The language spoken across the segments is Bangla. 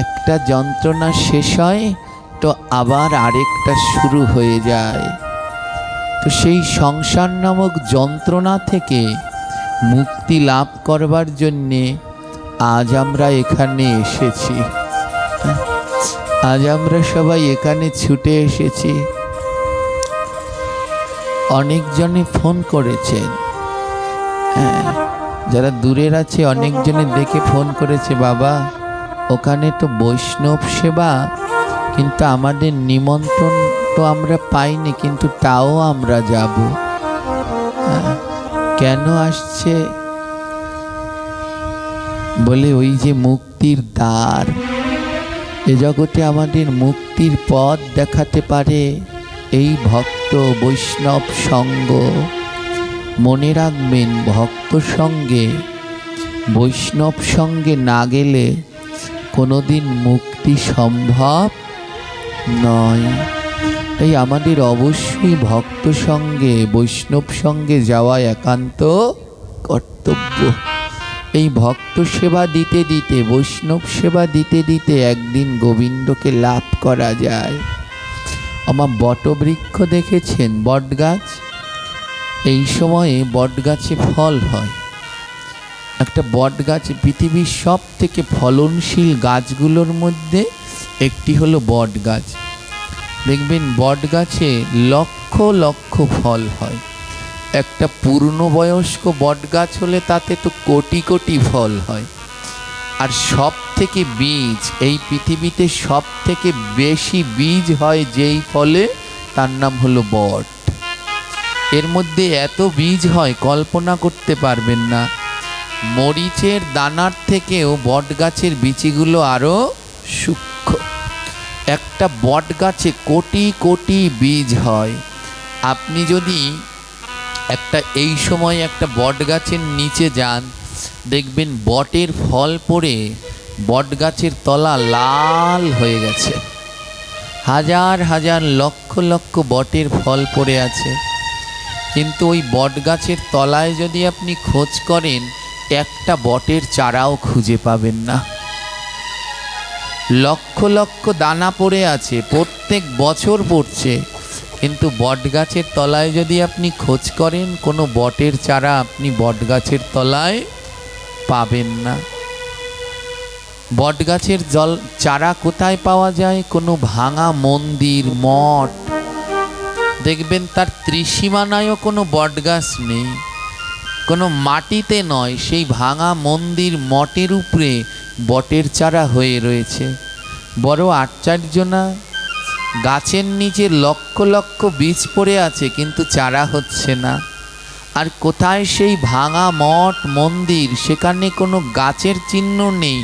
একটা যন্ত্রণা শেষ হয় তো আবার আরেকটা শুরু হয়ে যায়। তো সেই সংসার নামক যন্ত্রণা থেকে মুক্তি লাভ করবার জন্যে আজ আমরা এখানে এসেছি। আজ আমরা সবাই এখানে ছুটে এসেছি। অনেকজনে ফোন করেছেন, যারা দূরের আছে অনেকজনে দেখে ফোন করেছে, বাবা ওখানে তো বৈষ্ণব সেবা, কিন্তু আমাদের নিমন্ত্রণ তো আমরা পাইনি, কিন্তু তাও আমরা যাব। কেন আসছে? বলে ওই যে মুক্তির দ্বার, এ জগতে আমাদের মুক্তির পথ দেখাতে পারে এই ভক্ত বৈষ্ণব সঙ্গ। মনে রাখবেন, ভক্ত সঙ্গে বৈষ্ণব সঙ্গে না গেলে কোনোদিন মুক্তি সম্ভব নয়। তাই আমাদের অবশ্যই ভক্ত সঙ্গে বৈষ্ণব সঙ্গে যাওয়া একান্ত কর্তব্য। এই ভক্ত সেবা দিতে দিতে, বৈষ্ণব সেবা দিতে দিতে একদিন গোবিন্দকে লাভ করা যায়। আমার বটবৃক্ষ দেখেছেন, বটগাছ, এই সময়ে বটগাছে ফল হয়। একটা বটগাছ পৃথিবীর সব থেকে ফলনশীল গাছগুলোর মধ্যে একটি হলো বটগাছ। দেখবেন বটগাছে লক্ষ লক্ষ ফল হয়। একটা পূর্ণবয়স্ক বটগাছ হলে তাতে তো কোটি কোটি ফল হয়। আর সব থেকে বীজ, এই পৃথিবীতে সব থেকে বেশি বীজ হয় যেই ফলে, তার নাম হলো বট। এর মধ্যে এত বীজ হয় কল্পনা করতে পারবেন না। মরিচের দানার থেকেও বটগাছের বিচিগুলো আরো সূক্ষ্ম। একটা বটগাছে কোটি কোটি বীজ হয়। আপনি যদি এই সময় একটা বটগাছের নিচে যান, দেখবেন বটের ফল পড়ে বটগাছের তলা লাল হয়ে গেছে। হাজার হাজার লক্ষ লক্ষ বটের ফল পড়ে আছে, কিন্তু ওই বটগাছের তলায় যদি আপনি খোঁজ করেন, একটা বটের চারাও খুঁজে পাবেন না। লক্ষ লক্ষ দানা পড়ে আছে, প্রত্যেক বছর পড়ছে, কিন্তু বটগাছের তলায় যদি আপনি খোঁজ করেন, কোনো বটের চারা আপনি বটগাছের তলায় পাবেন না। বটগাছের চারা কোথায় পাওয়া যায়? কোনো ভাঙা মন্দির, মঠ, দেখবেন তার ত্রিসীমানায়ও কোনো বটগাছ নেই, কোনো মাটিতে নয়, সেই ভাঙা মন্দির মঠের উপরে বটের চারা হয়ে রয়েছে। বড় আশ্চর্য না? গাছের নিচে লক্ষ লক্ষ বীজ পড়ে আছে, কিন্তু চারা হচ্ছে না। আর কোথায় সেই ভাঙা মঠ মন্দির, সেখানে কোনো গাছের চিহ্ন নেই,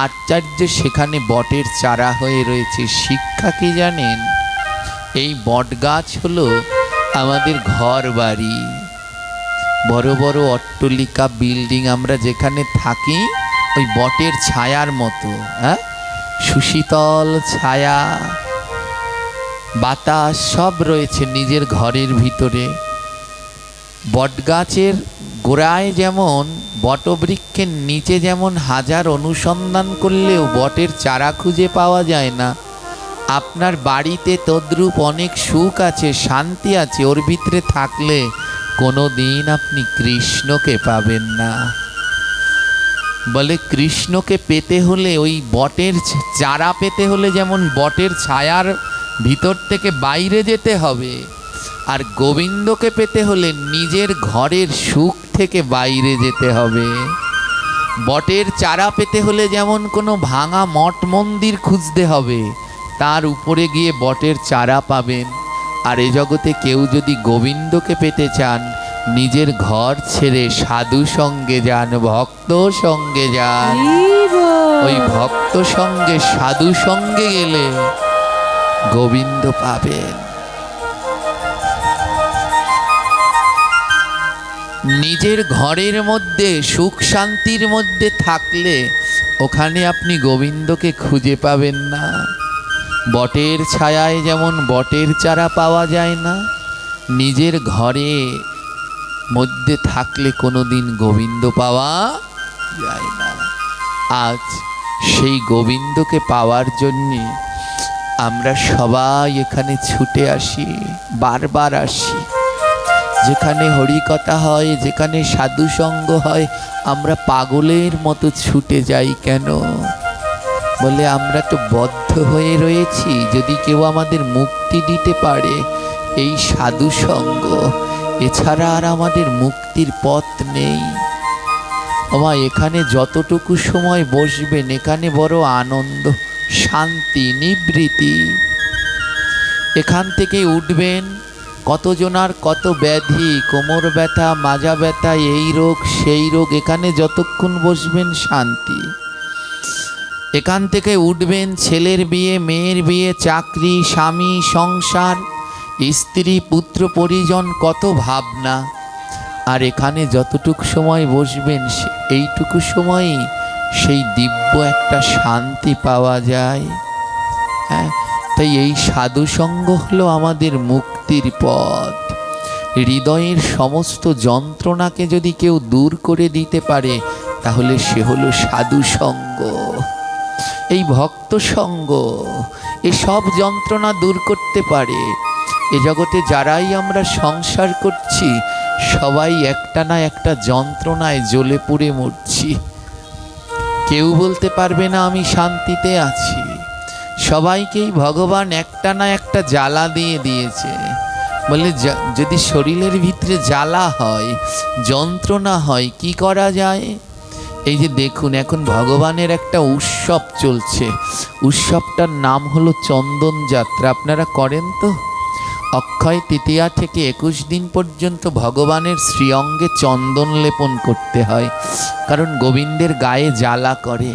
আশ্চর্য, সেখানে বটের চারা হয়ে রয়েছে। শিক্ষা কি জানেন? এই বটগাছ হলো আমাদের ঘর বাড়ি, বড় বড় অট্টালিকা বিল্ডিং আমরা যেখানে থাকি, ওই বটের ছায়ার মতো। সুশীতল ছায়া, বাতাস সব রয়েছে নিজের ঘরের ভিতরে। বটগাছের গোড়ায় যেমন, বটবৃক্ষের নিচে যেমন হাজার অনুসন্ধান করলেও বটের চারা খুঁজে পাওয়া যায় না, আপনার বাড়িতে তদ্রূপ অনেক সুখ আছে, শান্তি আছে, ওর ভিতরে থাকলে কোনো দিন আপনি কৃষ্ণকে পাবেন না। বলে কৃষ্ণকে পেতে হলে, ওই বটের চারা পেতে হলে যেমন বটের ছায়ার ভিতর থেকে বাইরে যেতে হবে, আর গোবিন্দকে পেতে হলে নিজের ঘরের সুখ থেকে বাইরে যেতে হবে। বটের চারা পেতে হলে যেমন কোনো ভাঙা মঠ মন্দির খুঁজতে হবে, তার উপরে গিয়ে বটের চারা পাবেন। আর এ জগতে কেউ যদি গোবিন্দকে পেতে চান, নিজের ঘর ছেড়ে সাধু সঙ্গে যান, ভক্ত সঙ্গে যান। ওই ভক্ত সঙ্গে, সাধু সঙ্গে গেলে গোবিন্দ পাবেন। নিজের ঘরের মধ্যে সুখ শান্তির মধ্যে থাকলে ওখানে আপনি গোবিন্দকে খুঁজে পাবেন না। বটের ছায়ায় যেমন বটের চারা পাওয়া যায় না, নিজের ঘরে মধ্যে থাকলে কোনোদিন গোবিন্দ পাওয়া যায় না। আজ সেই গোবিন্দকে পাওয়ার জন্যে আমরা সবাই এখানে ছুটে আসি, বারবার আসি। যেখানে হরিকথা হয়, যেখানে সাধুসঙ্গ হয়, আমরা পাগলের মতো ছুটে যাই কেন? বলে আমরা তো বদ্ধ হয়ে রয়েছি। যদি কেউ আমাদের মুক্তি দিতে পারে এই সাধুসঙ্গ, এছাড়া আর আমাদের মুক্তির পথ নেই। ওমা, এখানে যতটুকু সময় বসবেন এখানে বড় আনন্দ, শান্তি, নিবৃত্তি। এখান থেকে উঠবেন, কতজনার কত ব্যাধি, কোমর ব্যথা, মাজা ব্যথা, এই রোগ সেই রোগ, এখানে যতক্ষণ বসবেন শান্তি। এখান থেকে উঠবেন, ছেলের বিয়ে, মেয়ের বিয়ে, চাকরি, স্বামী, সংসার, স্ত্রী, পুত্র, পরিজন, কত ভাবনা। আর এখানে যতটুকু সময় বসবেন এইটুকু সময়ই সেই দিব্য একটা শান্তি পাওয়া যায়। হ্যাঁ, তাই এই সাধুসঙ্গ হলো আমাদের মুক্তির পথ। হৃদয়ের সমস্ত যন্ত্রণাকে যদি কেউ দূর করে দিতে পারে তাহলে সে হলো সাধুসঙ্গ। এই ভক্ত সঙ্গ এসব যন্ত্রণা দূর করতে পারে। এ জগতে যারাই আমরা সংসার করছি সবাই একটা না একটা যন্ত্রণায় জ্বলে পুড়ে মরছি। কেউ বলতে পারবে না আমি শান্তিতে আছি। সবাইকেই ভগবান একটা না একটা জ্বালা দিয়ে দিয়েছে। বলে যদি শরীরের ভিতরে জ্বালা হয়, যন্ত্রণা হয়, কি করা যায়? এই যে দেখুন, এখন ভগবানের একটা উৎসব চলছে। উৎসবটার নাম হলো চন্দন যাত্রা। আপনারা করেন তো? অক্ষয় তৃতীয়া থেকে 21 দিন পর্যন্ত ভগবানের শ্রীঅঙ্গে চন্দন লেপন করতে হয়, কারণ গোবিন্দের গায়ে জ্বালা করে।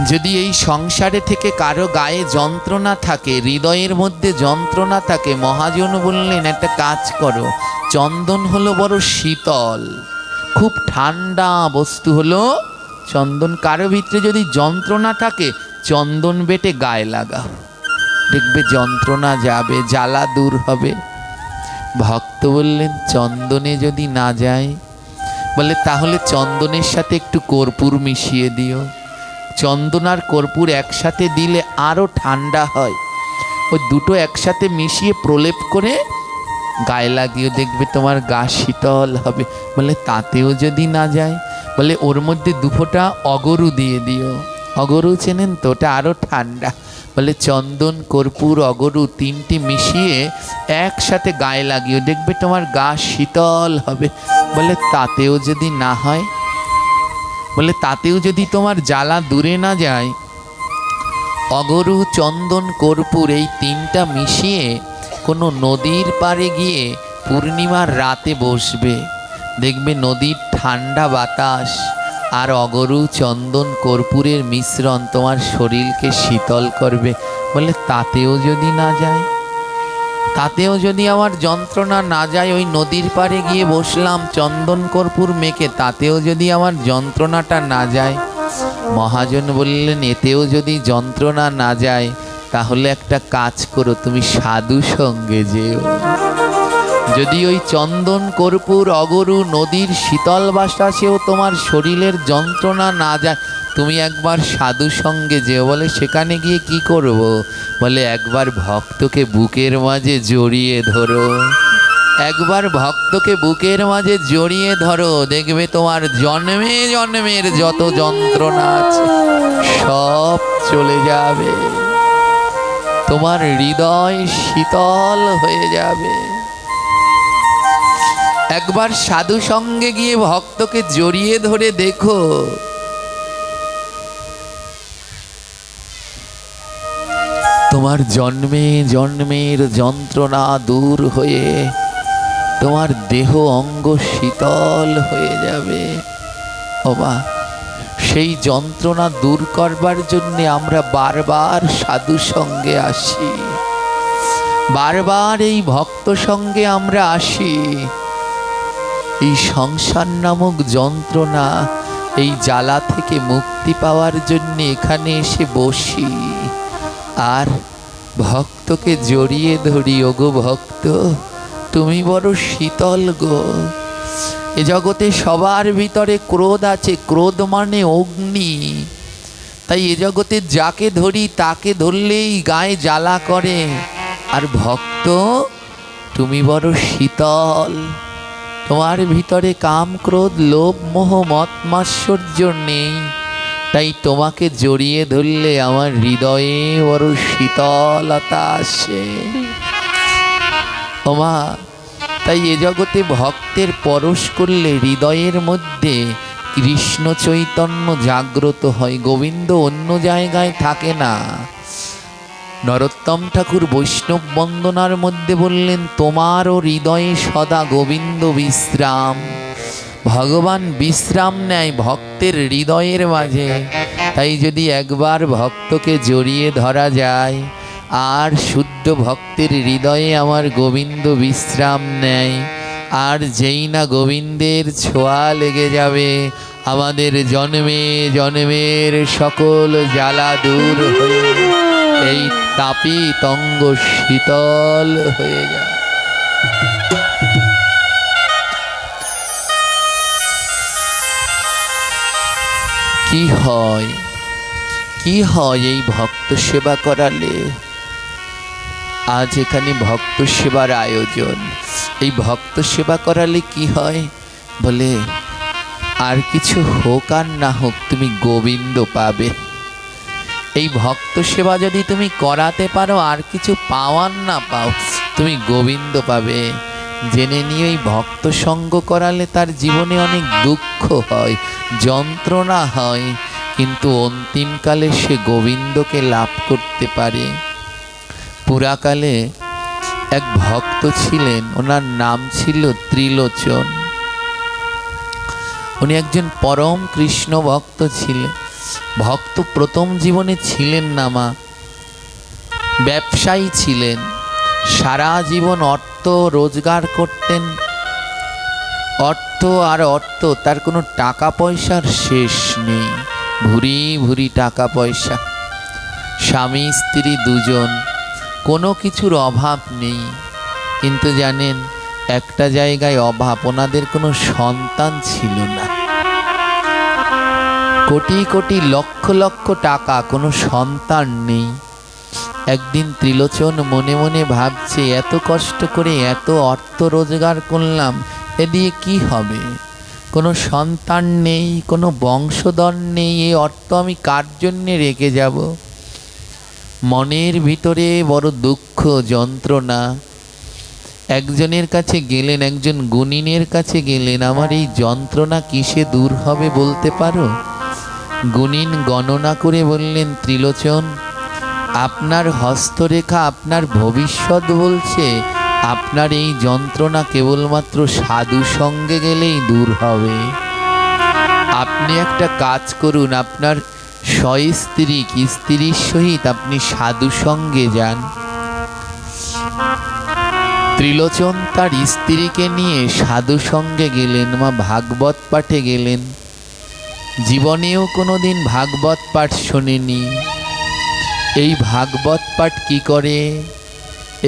যদি এই সংসারে থেকে কারো গায়ে যন্ত্রণা থাকে, হৃদয়ের মধ্যে যন্ত্রণা থাকে, মহাজন বললেন একটা কাজ করো, চন্দন হলো বড় শীতল, খুব ঠান্ডা বস্তু হলো চন্দন। কারো ভিতরে যদি যন্ত্রণা থাকে চন্দন বেটে গায়ে লাগাও, দেখবে যন্ত্রণা যাবে, জ্বালা দূর হবে। ভক্ত বললেন চন্দনে যদি না যায়, বলে তাহলে চন্দনের সাথে একটু কর্পূর মিশিয়ে দিও। চন্দন আর কর্পূর একসাথে দিলে আরও ঠান্ডা হয়। ওই দুটো একসাথে মিশিয়ে প্রলেপ করে গায়ে লাগিয়ে দেখবে তোমার গা শীতল হবে। বলে তাতেও যদি না যায়, বলে ওর মধ্যে 2 ফোঁটা অগরু দিয়ে দিও। অগরু চেনেন তো? ওটা আরও ঠান্ডা। বলে চন্দন, কর্পূর, অগরু 3টি মিশিয়ে একসাথে গায়ে লাগিয়ে দেখবে তোমার গা শীতল হবে। বলে তাতেও যদি না হয়, বলে তাতেও যদি তোমার জ্বালা দূরে না যায়, অগরু, চন্দন, কর্পূর এই 3টা মিশিয়ে কোনো নদীর পাড়ে গিয়ে পূর্ণিমার রাতে বসবে। দেখবে নদীর ঠান্ডা বাতাস আর অগরু, চন্দন, কর্পূরের মিশ্রণ তোমার শরীরকে শীতল করবে। বলে তাতেও যদি না যায়, তাতেও যদি আমার যন্ত্রণা না যায়, ওই নদীর পাড়ে গিয়ে বসলাম চন্দন কর্পূর মেখে, তাতেও যদি আমার যন্ত্রণাটা না যায়। মহাজন বললেন এতেও যদি যন্ত্রণা না যায় তাহলে একটা কাজ করো, তুমি সাধু সঙ্গে যেও। যদি ওই চন্দন, কর্পূর, অগরু, নদীর শীতল বাতাসেও তোমার শরীরের যন্ত্রণা না যায়, তুমি একবার সাধু সঙ্গে যেও। বলে সেখানে গিয়ে কি করব? বলে একবার ভক্তকে বুকের মাঝে জড়িয়ে ধরো। একবার ভক্তকে বুকের মাঝে জড়িয়ে ধরো, দেখবে তোমার জন্মে জন্মের যত যন্ত্রণা আছে সব চলে যাবে, তোমার হৃদয় শীতল হয়ে যাবে। একবার সাধু সঙ্গে গিয়ে ভক্তকে জড়িয়ে ধরে দেখো, তোমার জন্মে জন্মের যন্ত্রণা দূর হয়ে তোমার দেহ অঙ্গ শীতল হয়ে যাবে। ওমা, সেই যন্ত্রণা দূর করবার জন্যে আমরা বারবার সাধু সঙ্গে আসি, বারবার এই ভক্ত সঙ্গে আমরা আসি। এই সংসার নামক যন্ত্রণা, এই জ্বালা থেকে মুক্তি পাওয়ার জন্য এখানে এসে বসি আর ভক্তকে জড়িয়ে ধরি। ওগো ভক্ত, তুমি বড় শীতল গো, এ জগতে সবার ভিতরে ক্রোধ আছে, ক্রোধ মানে অগ্নি। তাই এ জগতে যাকে ধরি তাকে ধরলেই গায়ে জ্বালা করে। আর ভক্ত, তুমি বড় শীতল, তোমার ভিতরে কাম ক্রোধ লোভ মোহ মত মাৎসর্য নেই। তাই তোমাকে জড়িয়ে ধরলে আমার হৃদয়ে বড় শীতলতা আসে। ওমা, তাই এ জগতে ভক্তের পরশ করলে হৃদয়ের মধ্যে কৃষ্ণ চৈতন্য জাগ্রত হয়। গোবিন্দ অন্য জায়গায় থাকে না। নরোত্তম ঠাকুর বৈষ্ণব বন্দনার মধ্যে বললেন, তোমারও হৃদয়ে সদা গোবিন্দ বিশ্রাম। ভগবান বিশ্রাম নেয় ভক্তের হৃদয়ের মাঝে। তাই যদি একবার ভক্তকে জড়িয়ে ধরা যায়, আর শুদ্ধ ভক্তের হৃদয়ে আমার গোবিন্দ বিশ্রাম নেয়, আর যেই না গোবিন্দের ছোঁয়া লেগে যাবে, আমাদের জন্মে জন্মের সকল জ্বালা দূর হয়ে এই তাপিত অঙ্গ শীতল হয়ে যায়। কি হয়, কি হয় এই ভক্ত সেবা করালে? আজ এখানে ভক্ত সেবার আয়োজন। এই ভক্ত সেবা করালে কি হয় বলে, আর কিছু হোক আর না হোক তুমি গোবিন্দ পাবে। এই ভক্ত সেবা যদি তুমি করাতে পারো, আর কিছু পাওয়ার না পাও, তুমি গোবিন্দ পাবে। জেনে নিয়ে এই ভক্ত সঙ্গ করালে তার জীবনে অনেক দুঃখ হয়, যন্ত্রণা হয়, কিন্তু অন্তিমকালে সে গোবিন্দকে লাভ করতে পারে। পুরাকালে এক ভক্ত ছিলেন, ওনার নাম ছিল ত্রিলোচন। উনি একজন পরম কৃষ্ণ ভক্ত ছিলেন। ভক্ত প্রথম জীবনে ছিলেন না মা, ব্যবসায়ী ছিলেন। সারা জীবন অর্থ রোজগার করতেন, অর্থ আর অর্থ, তার কোনো টাকা পয়সার শেষ নেই। ভুরি ভুরি টাকা পয়সা, স্বামী স্ত্রী দুজন, কোনো কিছুর অভাব নেই। কিন্তু জানেন, একটা জায়গায় অভাব, ওনাদের কোনো সন্তান ছিল না। কোটি কোটি লক্ষ লক্ষ টাকা, কোনো সন্তান নেই। একদিন ত্রিলোচন মনে মনে ভাবছে, এত কষ্ট করে এত অর্থ রোজগার করলাম, এ দিয়ে কি হবে? কোনো সন্তান নেই, কোনো বংশধর নেই, এই অর্থ আমি কার জন্যে রেখে যাব? মনের ভিতরে বড় দুঃখ যন্ত্রণা। একজনের কাছে গেলেন, একজন গুণিনের কাছে গেলেন, আমার এই যন্ত্রণা কিসে দূর হবে বলতে পারো? গুণিন গণনা করে বললেন, ত্রিলোচন, আপনার হস্তরেখা আপনার ভবিষ্যৎ বলছে আপনার এই যন্ত্রণা কেবলমাত্র সাধু সঙ্গে গেলেই দূর হবে। আপনি একটা কাজ করুন, আপনার সস্ত্রীক স্ত্রীর সহিত আপনি সাধু সঙ্গে যান। ত্রিলোচন তার স্ত্রীকে নিয়ে সাধু সঙ্গে গেলেন, মা ভাগবত পাঠে গেলেন। জীবনেও কোনোদিন ভাগবত পাঠ শোনেনি। এই ভাগবত পাঠ কি করে?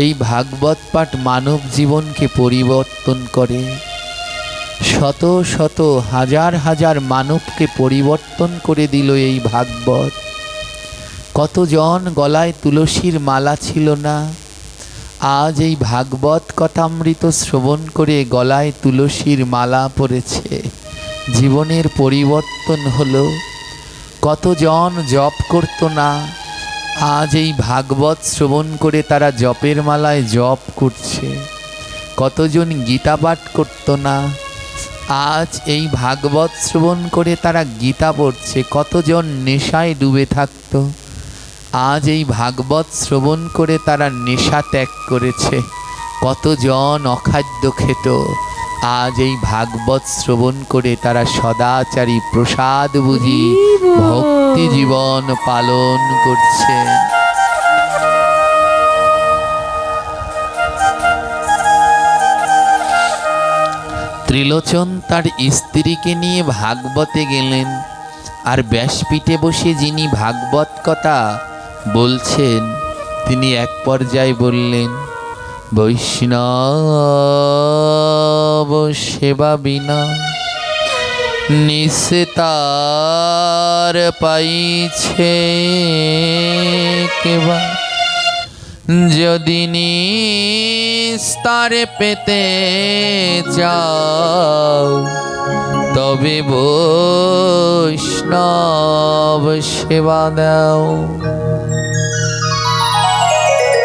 এই ভাগবত পাঠ মানব জীবনকে পরিবর্তন করে। শত শত হাজার হাজার মানবকে পরিবর্তন করে দিল এই ভাগবত। কতজন গলায় তুলসীর মালা ছিল না, আজ এই ভাগবত কথামৃত শ্রবণ করে গলায় তুলসীর মালা পড়েছে, জীবনের পরিবর্তন হলো। কতজন জপ করত না, আজ এই ভাগবত শ্রবণ করে তারা জপের মালায় জপ করছে। কতজন গীতা পাঠ করত না, আজ এই ভাগবত শ্রবণ করে তারা গীতা পড়ছে। কতজন নেশায় ডুবে থাকত, আজ এই ভাগবত শ্রবণ করে তারা নেশা ত্যাগ করেছে। কতজন অখাদ্য খেত, আজ এই ভাগবত শ্রবণ করে তারা সদাচারী প্রসাদ বুঝি ভক্তি জীবন পালন করছে। ত্রিলোচন তার স্ত্রীকে নিয়ে ভাগবতে গেলেন, আর ব্যাসপীঠে বসে যিনি ভাগবত কথা বলছেন তিনি এক পর্যায়ে বললেন, বৈষ্ণব সেবা বিনা নিস্তার পাইছে কেবা। যদি নিস্তার পেতে চাও তবে বৈষ্ণব সেবা দাও।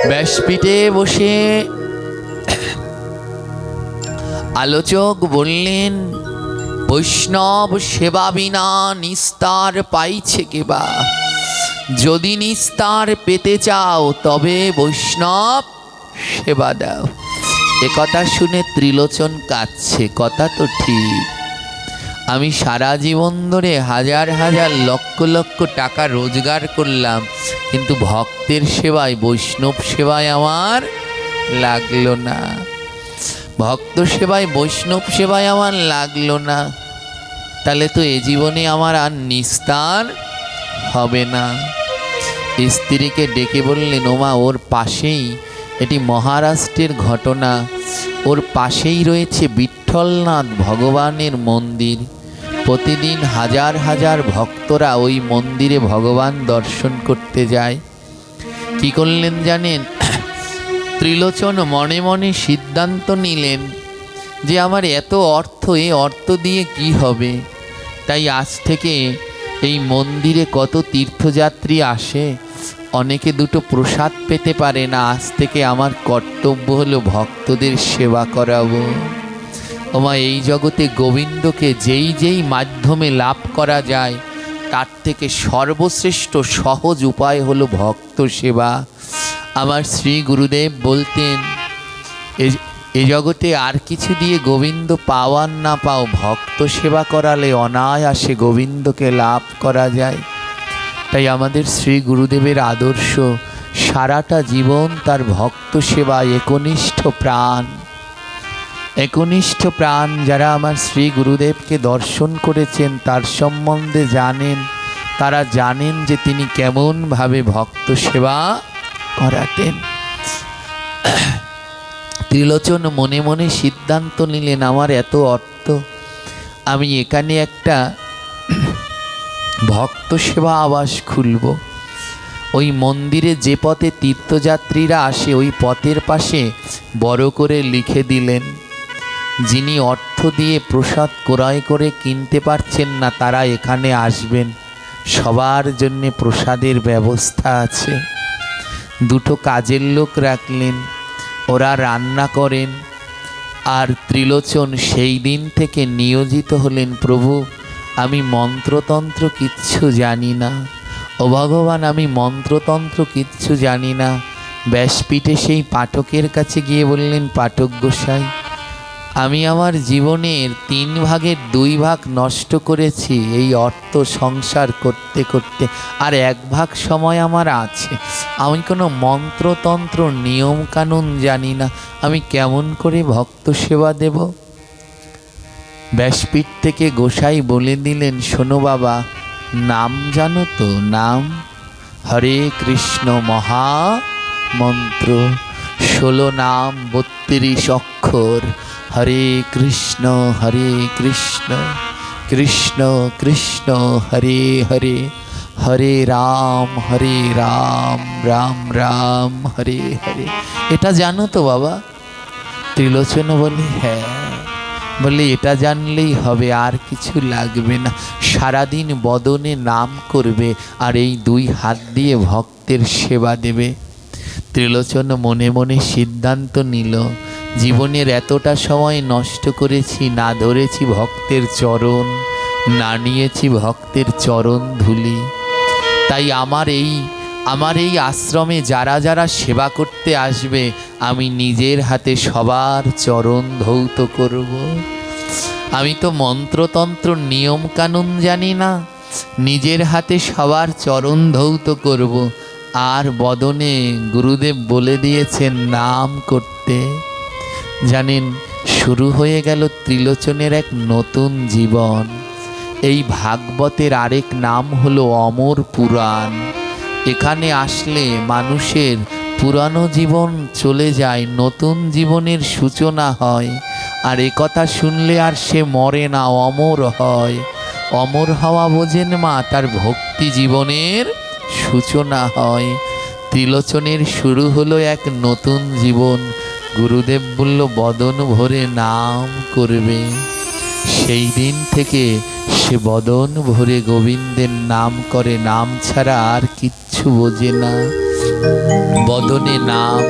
ব্যাসপীঠে বসে আলোচক বললেন, বৈষ্ণব সেবা বিনা নিস্তার পাইছে কেবা। যদি নিস্তার পেতে চাও তবে বৈষ্ণব সেবা দাও। এ কথা শুনে ত্রিলোচন কাঁদছে। কথা তো ঠিক। আমি সারা জীবন ধরে হাজার হাজার লক্ষ লক্ষ টাকা রোজগার করলাম, কিন্তু ভক্তের সেবায়, বৈষ্ণব সেবায় আমার লাগলো না। ভক্ত সেবায়, বৈষ্ণব সেবায় আমার লাগলো না। তাহলে তো এ জীবনে আমার আর নিস্তার হবে না। স্ত্রীকে ডেকে বললেন, ওমা, ওর পাশেই, এটি মহারাষ্ট্রের ঘটনা, ওর পাশেই রয়েছে বিঠ্ঠলনাথ ভগবানের মন্দির। প্রতিদিন হাজার হাজার ভক্তরা ওই মন্দিরে ভগবান দর্শন করতে যায়। কি করলেন জানেন? ত্রিলোচন মনে মনে সিদ্ধান্ত নিলেন যে আমার এত অর্থ, এই অর্থ দিয়ে কি হবে। তাই আজ থেকে এই মন্দিরে কত তীর্থযাত্রী আসে, অনেকে দুটো প্রসাদ পেতে পারে না। আজ থেকে আমার কর্তব্য হলো ভক্তদের সেবা করাবো। ওমা, এই জগতে গোবিন্দকে যেই যেই মাধ্যমে লাভ করা যায়, তার থেকে সর্বশ্রেষ্ঠ সহজ উপায় হলো ভক্ত সেবা। আমার শ্রী গুরুদেব বলতেন, এ জগতে আর কিছু দিয়ে গোবিন্দ পাওয়ার না পাও, ভক্ত সেবা করালে অনায়াসে গোবিন্দকে লাভ করা যায়। তাই আমাদের শ্রী গুরুদেবের আদর্শ, সারাটা জীবন তার ভক্ত সেবায় একনিষ্ঠ প্রাণ। একনিষ্ঠ প্রাণ যারা আমার শ্রী গুরুদেবকে দর্শন করেছেন, তার সম্বন্ধে জানেন, তারা জানেন যে তিনি কেমনভাবে ভক্ত সেবা করাতেন। ত্রিলোচন মনে মনে সিদ্ধান্ত নিলেন, আমার এত অর্থ, আমি এখানে একটা ভক্ত সেবা আবাস খুলব। ওই মন্দিরে যে পথে তীর্থযাত্রীরা আসে, ওই পথের পাশে বড় করে লিখে দিলেন, যিনি অর্থ দিয়ে প্রসাদ ক্রয় করে কিনতে পারছেন না, তারা এখানে আসবেন, সবার জন্যে প্রসাদের ব্যবস্থা আছে। দুটো কাজের লোক রাখলেন, ওরা রান্না করেন। আর ত্রিলোচন সেই দিন থেকে নিয়োজিত হলেন, প্রভু, আমি মন্ত্রতন্ত্র কিচ্ছু জানি না, ও ভগবান, আমি মন্ত্রতন্ত্র কিচ্ছু জানি না। ব্যাসপীঠে সেই পাঠকের কাছে গিয়ে বললেন, পাঠক গোসাই, আমি আমার জীবনের 3 ভাগের 2 ভাগ নষ্ট করেছি এই অর্থ সংসার করতে করতে, আর 1 ভাগ সময় আমার আছে। আমি কোনো মন্ত্রতন্ত্র নিয়ম কানুন জানি না, আমি কেমন করে ভক্ত সেবা দেব? ব্যাসপীঠ থেকে গোসাই বলে দিলেন, শোনো বাবা, নাম জানো তো? নাম হরে কৃষ্ণ মহামন্ত্র, 16 নাম 32 অক্ষর। হরে কৃষ্ণ কৃষ্ণ কৃষ্ণ হরে হরে, হরে রাম রাম রাম হরে হরে। এটা জানো তো বাবা? ত্রিলোচন বলে, হ্যাঁ। বলে, এটা জানলেই হবে, আর কিছু লাগবে না। সারাদিন বদনে নাম করবে আর এই 2 হাত দিয়ে ভক্তের সেবা দেবে। ত্রিলোচন মনে মনে সিদ্ধান্ত নিল, জীবনের এতটা সময় নষ্ট করেছি, না ধরেছি ভক্তের চরণ, না নিয়েছি ভক্তের চরণ ধুলি। তাই আমার এই আশ্রমে যারা যারা সেবা করতে আসবে, আমি নিজের হাতে সবার চরণ ধৌত করব। আমি তো মন্ত্রতন্ত্র নিয়ম কানুন জানি না, নিজের হাতে সবার চরণ ধৌত করব। আর বদনে গুরুদেব বলে দিয়েছেন নাম করতে। জানেন, শুরু হয়ে গেল ত্রিলোচনের এক নতুন জীবন। এই ভাগবতের আরেক নাম হলো অমর পুরাণ। এখানে আসলে মানুষের পুরানো জীবন চলে যায়, নতুন জীবনের সূচনা হয়। আর এ কথা শুনলে আর সে মরে না, অমর হয়। অমর হওয়া বোঝেন মা, তার ভক্তি জীবনের সূচনা হয়। ত্রিলোচনের শুরু হলো এক নতুন জীবন। গুরুদেব বলল বদন ভরে নাম করবে। সেই দিন থেকে সে বদন ভরে গোবিন্দের নাম করে, নাম ছাড়া আর কিচ্ছু বোঝে না। বদনে নাম,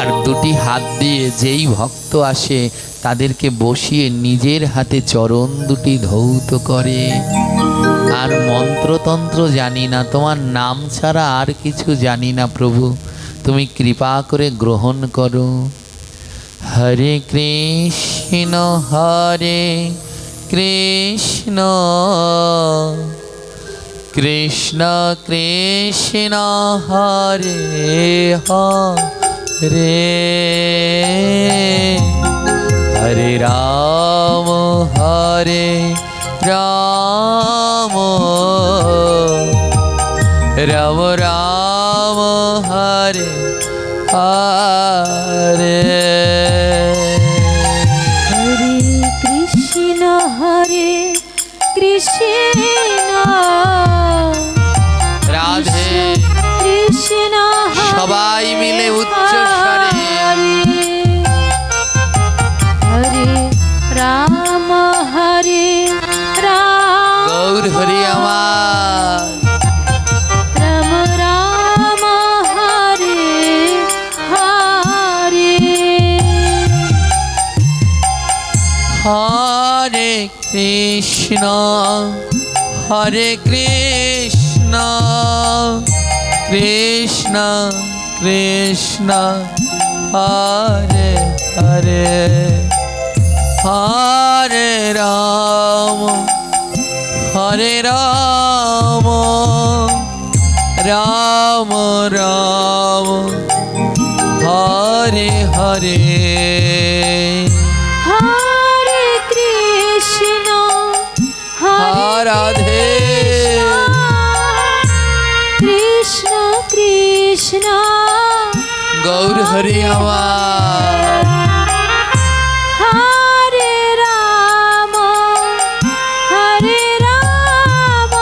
আর দুটি হাত দিয়ে যেই ভক্ত আসে তাদেরকে বসিয়ে নিজের হাতে চরণ দুটি ধৌত করে। আর মন্ত্রতন্ত্র জানি না, তোমার নাম ছাড়া আর কিছু জানি না প্রভু, তুমি কৃপা করে গ্রহণ করো। হরে কৃষ্ণ হরে কৃষ্ণ কৃষ্ণ কৃষ্ণ হরে হরে, হরে রাম হরে রাম, রাম রাম হরে হরে। হরে কৃষ্ণ রাধে কৃষ্ণ সবাই মিলে উচ্চ স্বরে হরে রাম হরে রাম, গৌর হরি আমার, রাম রাম হরে হরে। হরে কৃষ্ণ হরে কৃষ্ণ কৃষ্ণ কৃষ্ণ হরে হরে, হরে রাম হরে রাম, রাম রাম হরে হরে। হরে কৃষ্ণ রাধে কৃষ্ণ কৃষ্ণ গৌর হরি আমার, হরে রাম হরে রাম,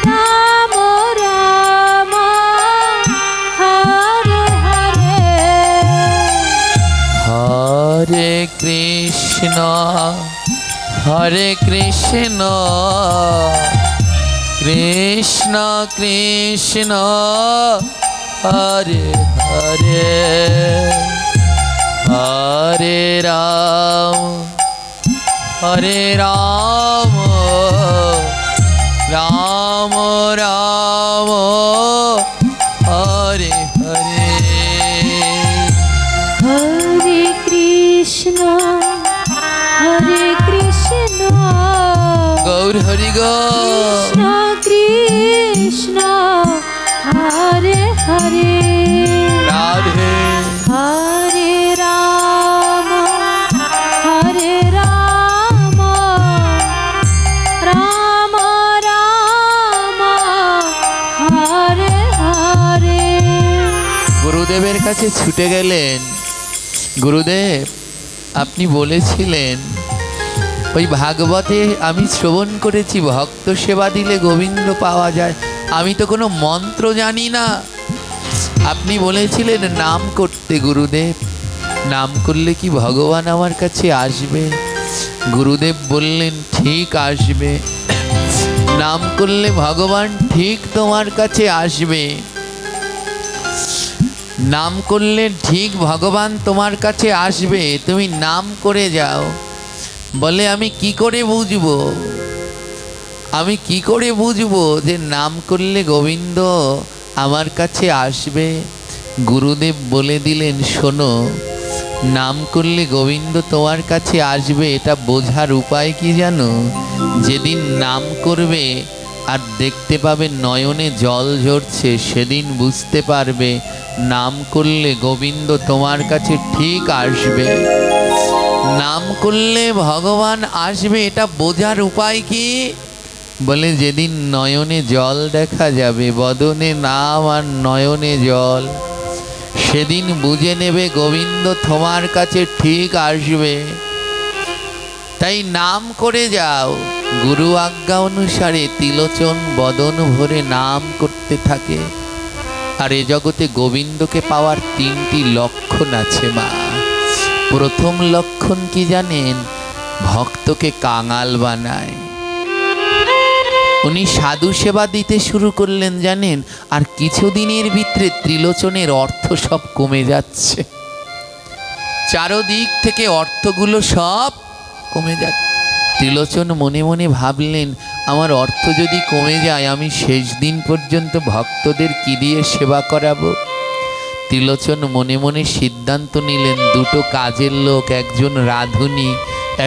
রাম রাম হরে হরে। হরে কৃষ্ণ হরে কৃষ্ণ কৃষ্ণ কৃষ্ণ হরে হরে, হরে রাম হরে রাম, রাম রাম হরে হরে। হরে কৃষ্ণ গৌর হরি কৃষ্ণ কৃষ্ণ হরে হরে, রাধে হরে রাম হরে রাম, রাম রাম হরে হরে। গুরুদেবের কাছে ছুটে গেলেন। গুরুদেব, আপনি বলেছিলেন ওই ভাগবতে আমি শ্রবণ করেছি ভক্ত সেবা দিলে গোবিন্দ পাওয়া যায়। আমি তো কোনো মন্ত্র জানি না। আপনি বলেছিলেন নাম করতে। গুরুদেব, নাম করলে কি ভগবান আমার কাছে আসবে? গুরুদেব বললেন ঠিক আসবে। নাম করলে ভগবান ঠিক তোমার কাছে আসবে। নাম করলে ঠিক ভগবান তোমার কাছে আসবে, তুমি নাম করে যাও। বলে আমি কি করে বুঝবো, আমি কি করে বুঝবো যে নাম করলে গোবিন্দ আমার কাছে আসবে? গুরুদেব বলে দিলেন শোনো, নাম করলে গোবিন্দ তোমার কাছে আসবে এটা বোঝার উপায় কি জানো? যেদিন নাম করবে আর দেখতে পাবে নয়নে জল ঝরছে, সেদিন বুঝতে পারবে নাম করলে গোবিন্দ তোমার কাছে ঠিক আসবে। নাম করলে ভগবান আসবে এটা বোঝার উপায় কি? বলে যেদিন নয়নে জল দেখা যাবে, বদনে নাম আর নয়নে জল, সেদিন বুঝে নেবে গোবিন্দ তোমার কাছে ঠিক আসবে। তাই নাম করে যাও, গুরু আজ্ঞা অনুসারে তিলোচন বদন ভরে নাম করতে থাকে। আর এ জগতে গোবিন্দকে পাওয়ার 3টি লক্ষণ আছে মা। প্রথম লক্ষণ কি জানেন? ভক্তকে কাঙাল বানায়। উনি সাধু সেবা দিতে শুরু করলেন জানেন, আর কিছুদিনের ভিতরে ত্রিলোচনের অর্থ সব কমে যাচ্ছে। চারদিক থেকে অর্থগুলো সব কমে যাচ্ছে। ত্রিলোচন মনে মনে ভাবলেন, আমার অর্থ যদি কমে যায়, আমি শেষ দিন পর্যন্ত ভক্তদের কি দিয়ে সেবা করাবো? ত্রিলোচন মনে মনে সিদ্ধান্ত নিলেন, 2টো কাজের লোক, একজন রাঁধুনি,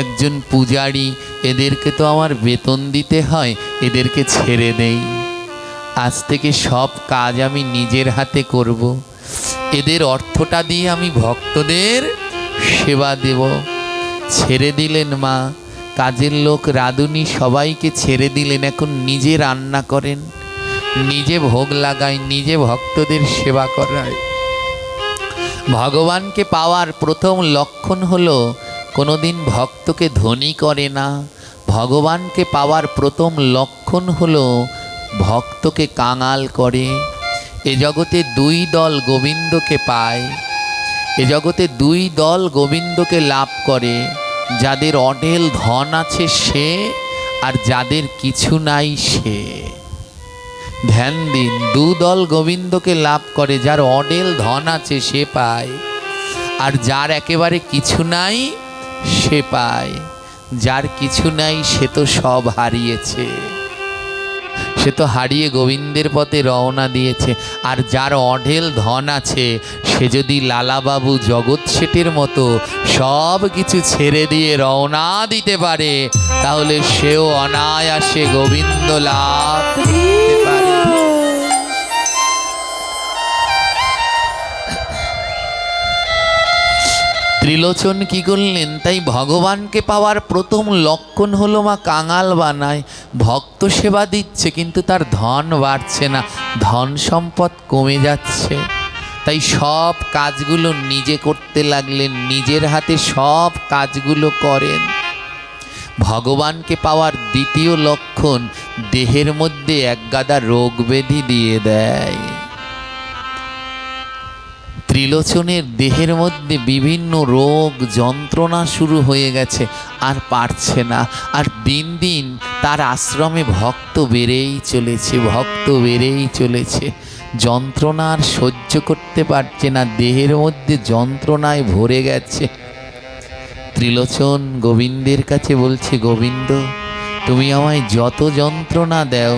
একজন পূজারী, এদেরকে তো আমার বেতন দিতে হয়, এদেরকে ছেড়ে দেই। আজ থেকে সব কাজ আমি নিজের হাতে করব। এদের অর্থটা দিয়ে আমি ভক্তদের সেবা দেব। ছেড়ে দিলেন মা। কাজের লোক, রাঁধুনি সবাইকে ছেড়ে দিলেন। এখন নিজে রান্না করেন, নিজে ভোগ লাগায়, নিজে ভক্তদের সেবা করায়। ভগবানকে পাওয়ার প্রথম লক্ষণ হলো কোনোদিন ভক্তকে ধনী করে না। ভগবানকে পাওয়ার প্রথম লক্ষণ হলো ভক্তকে কাঙাল করে। এ জগতে 2 দল গোবিন্দকে পায়। এ জগতে 2 দল গোবিন্দকে লাভ করে, যাদের অঢেল ধন আছে সে, আর যাদের কিছু নাই সে। ধ্যান দিন, 2 দল গোবিন্দকে লাভ করে, যার অঢেল ধন আছে সে পায়, আর যার একেবারে কিছু নাই সে পায়। যার কিছু নাই সে তো সব হারিয়েছে, সে তো হারিয়ে গোবিন্দের পথে রওনা দিয়েছে। আর যার অঢেল ধন আছে, সে যদি লালাবাবু জগৎ শেঠের মতো সব কিছু ছেড়ে দিয়ে রওনা দিতে পারে, তাহলে সেও অনায়াসে গোবিন্দ লাভ করতে পারে। ত্রিলোচন কি করলেন? তাই ভগবানকে পাওয়ার প্রথম লক্ষণ হলো মা কাঙাল বানায়। ভক্ত সেবা দিচ্ছে, কিন্তু তার ধন বাড়ছে না, ধন সম্পদ কমে যাচ্ছে। তাই সব কাজগুলো নিজে করতে লাগলেন, নিজের হাতে সব কাজগুলো করেন। ভগবানকে পাওয়ার দ্বিতীয় লক্ষণ, দেহের মধ্যে একগাদা রোগ ব্যাধি দিয়ে দেয়। ত্রিলোচনের দেহের মধ্যে বিভিন্ন রোগ যন্ত্রণা শুরু হয়ে গেছে, আর পারছে না। আর দিন দিন তার আশ্রমে ভক্ত বেড়েই চলেছে, ভক্ত বেড়েই চলেছে। যন্ত্রণা আর সহ্য করতে পারছে না, দেহের মধ্যে যন্ত্রণায় ভরে গেছে। ত্রিলোচন গোবিন্দের কাছে বলছে, গোবিন্দ, তুমি আমায় যত যন্ত্রণা দাও,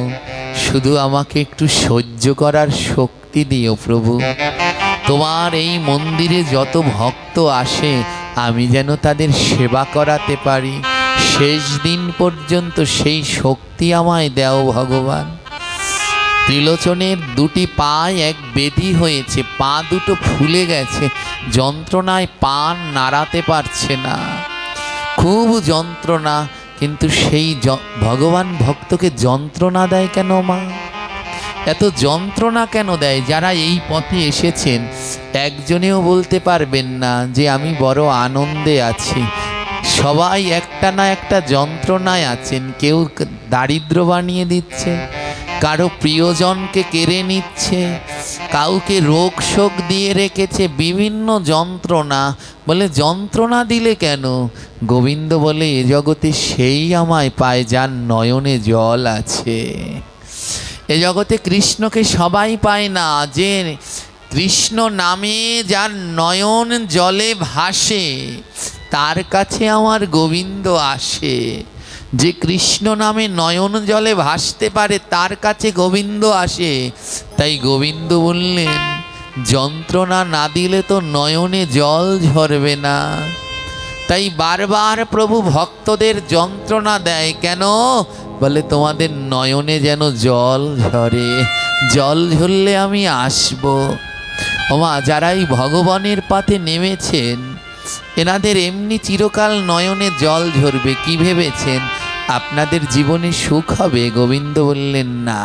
শুধু আমাকে একটু সহ্য করার শক্তি দিও প্রভু। তোমার এই মন্দিরে যত ভক্ত আসে, আমি যেন তাদের সেবা করাতে পারি, শেষ দিন পর্যন্ত সেই শক্তি আমায় দাও ভগবান। ত্রিলোচনের 2টি পায়ে এক বেধি হয়েছে, পা 2টো ফুলে গেছে, যন্ত্রণায় পা নাড়াতে পারছে না, খুব যন্ত্রণা। কিন্তু সেই ভগবান ভক্তকে যন্ত্রণা দেয় কেন মা? এত যন্ত্রণা কেন দেয়? যারা এই পথে এসেছেন একজনেও বলতে পারবেন না যে আমি বড় আনন্দে আছি। সবাই একটা না একটা যন্ত্রণায় আছেন। কেউ দারিদ্র বানিয়ে দিচ্ছে, কারো প্রিয়জনকে কেড়ে নিচ্ছে, কাউকে রোগ শোক দিয়ে রেখেছে, বিভিন্ন যন্ত্রণা। বলে যন্ত্রণা দিলে কেন? গোবিন্দ বলে, এ জগতে সেই আমায় পায় যার নয়নে জল আছে। এ জগতে কৃষ্ণকে সবাই পায় না। যে কৃষ্ণ নামে যার নয়ন জলে ভাসে, তার কাছে আমার গোবিন্দ আসে। যে কৃষ্ণ নামে নয়ন জলে ভাসতে পারে, তার কাছে গোবিন্দ আসে। তাই গোবিন্দ বললেন, যন্ত্রণা না দিলে তো নয়নে জল ঝরবে না। তাই বারবার প্রভু ভক্তদের যন্ত্রণা দেয় কেন? বলে তোমাদের নয়নে যেন জল ঝরে, জল ঝরলে আমি আসব। ওমা, যারাই ভগবানের পথে নেমেছেন, এনাদের এমনি চিরকাল নয়নে জল ঝরবে। কি ভেবেছেন? আপনাদের জীবনে সুখ হবে? গোবিন্দ বললেন, না,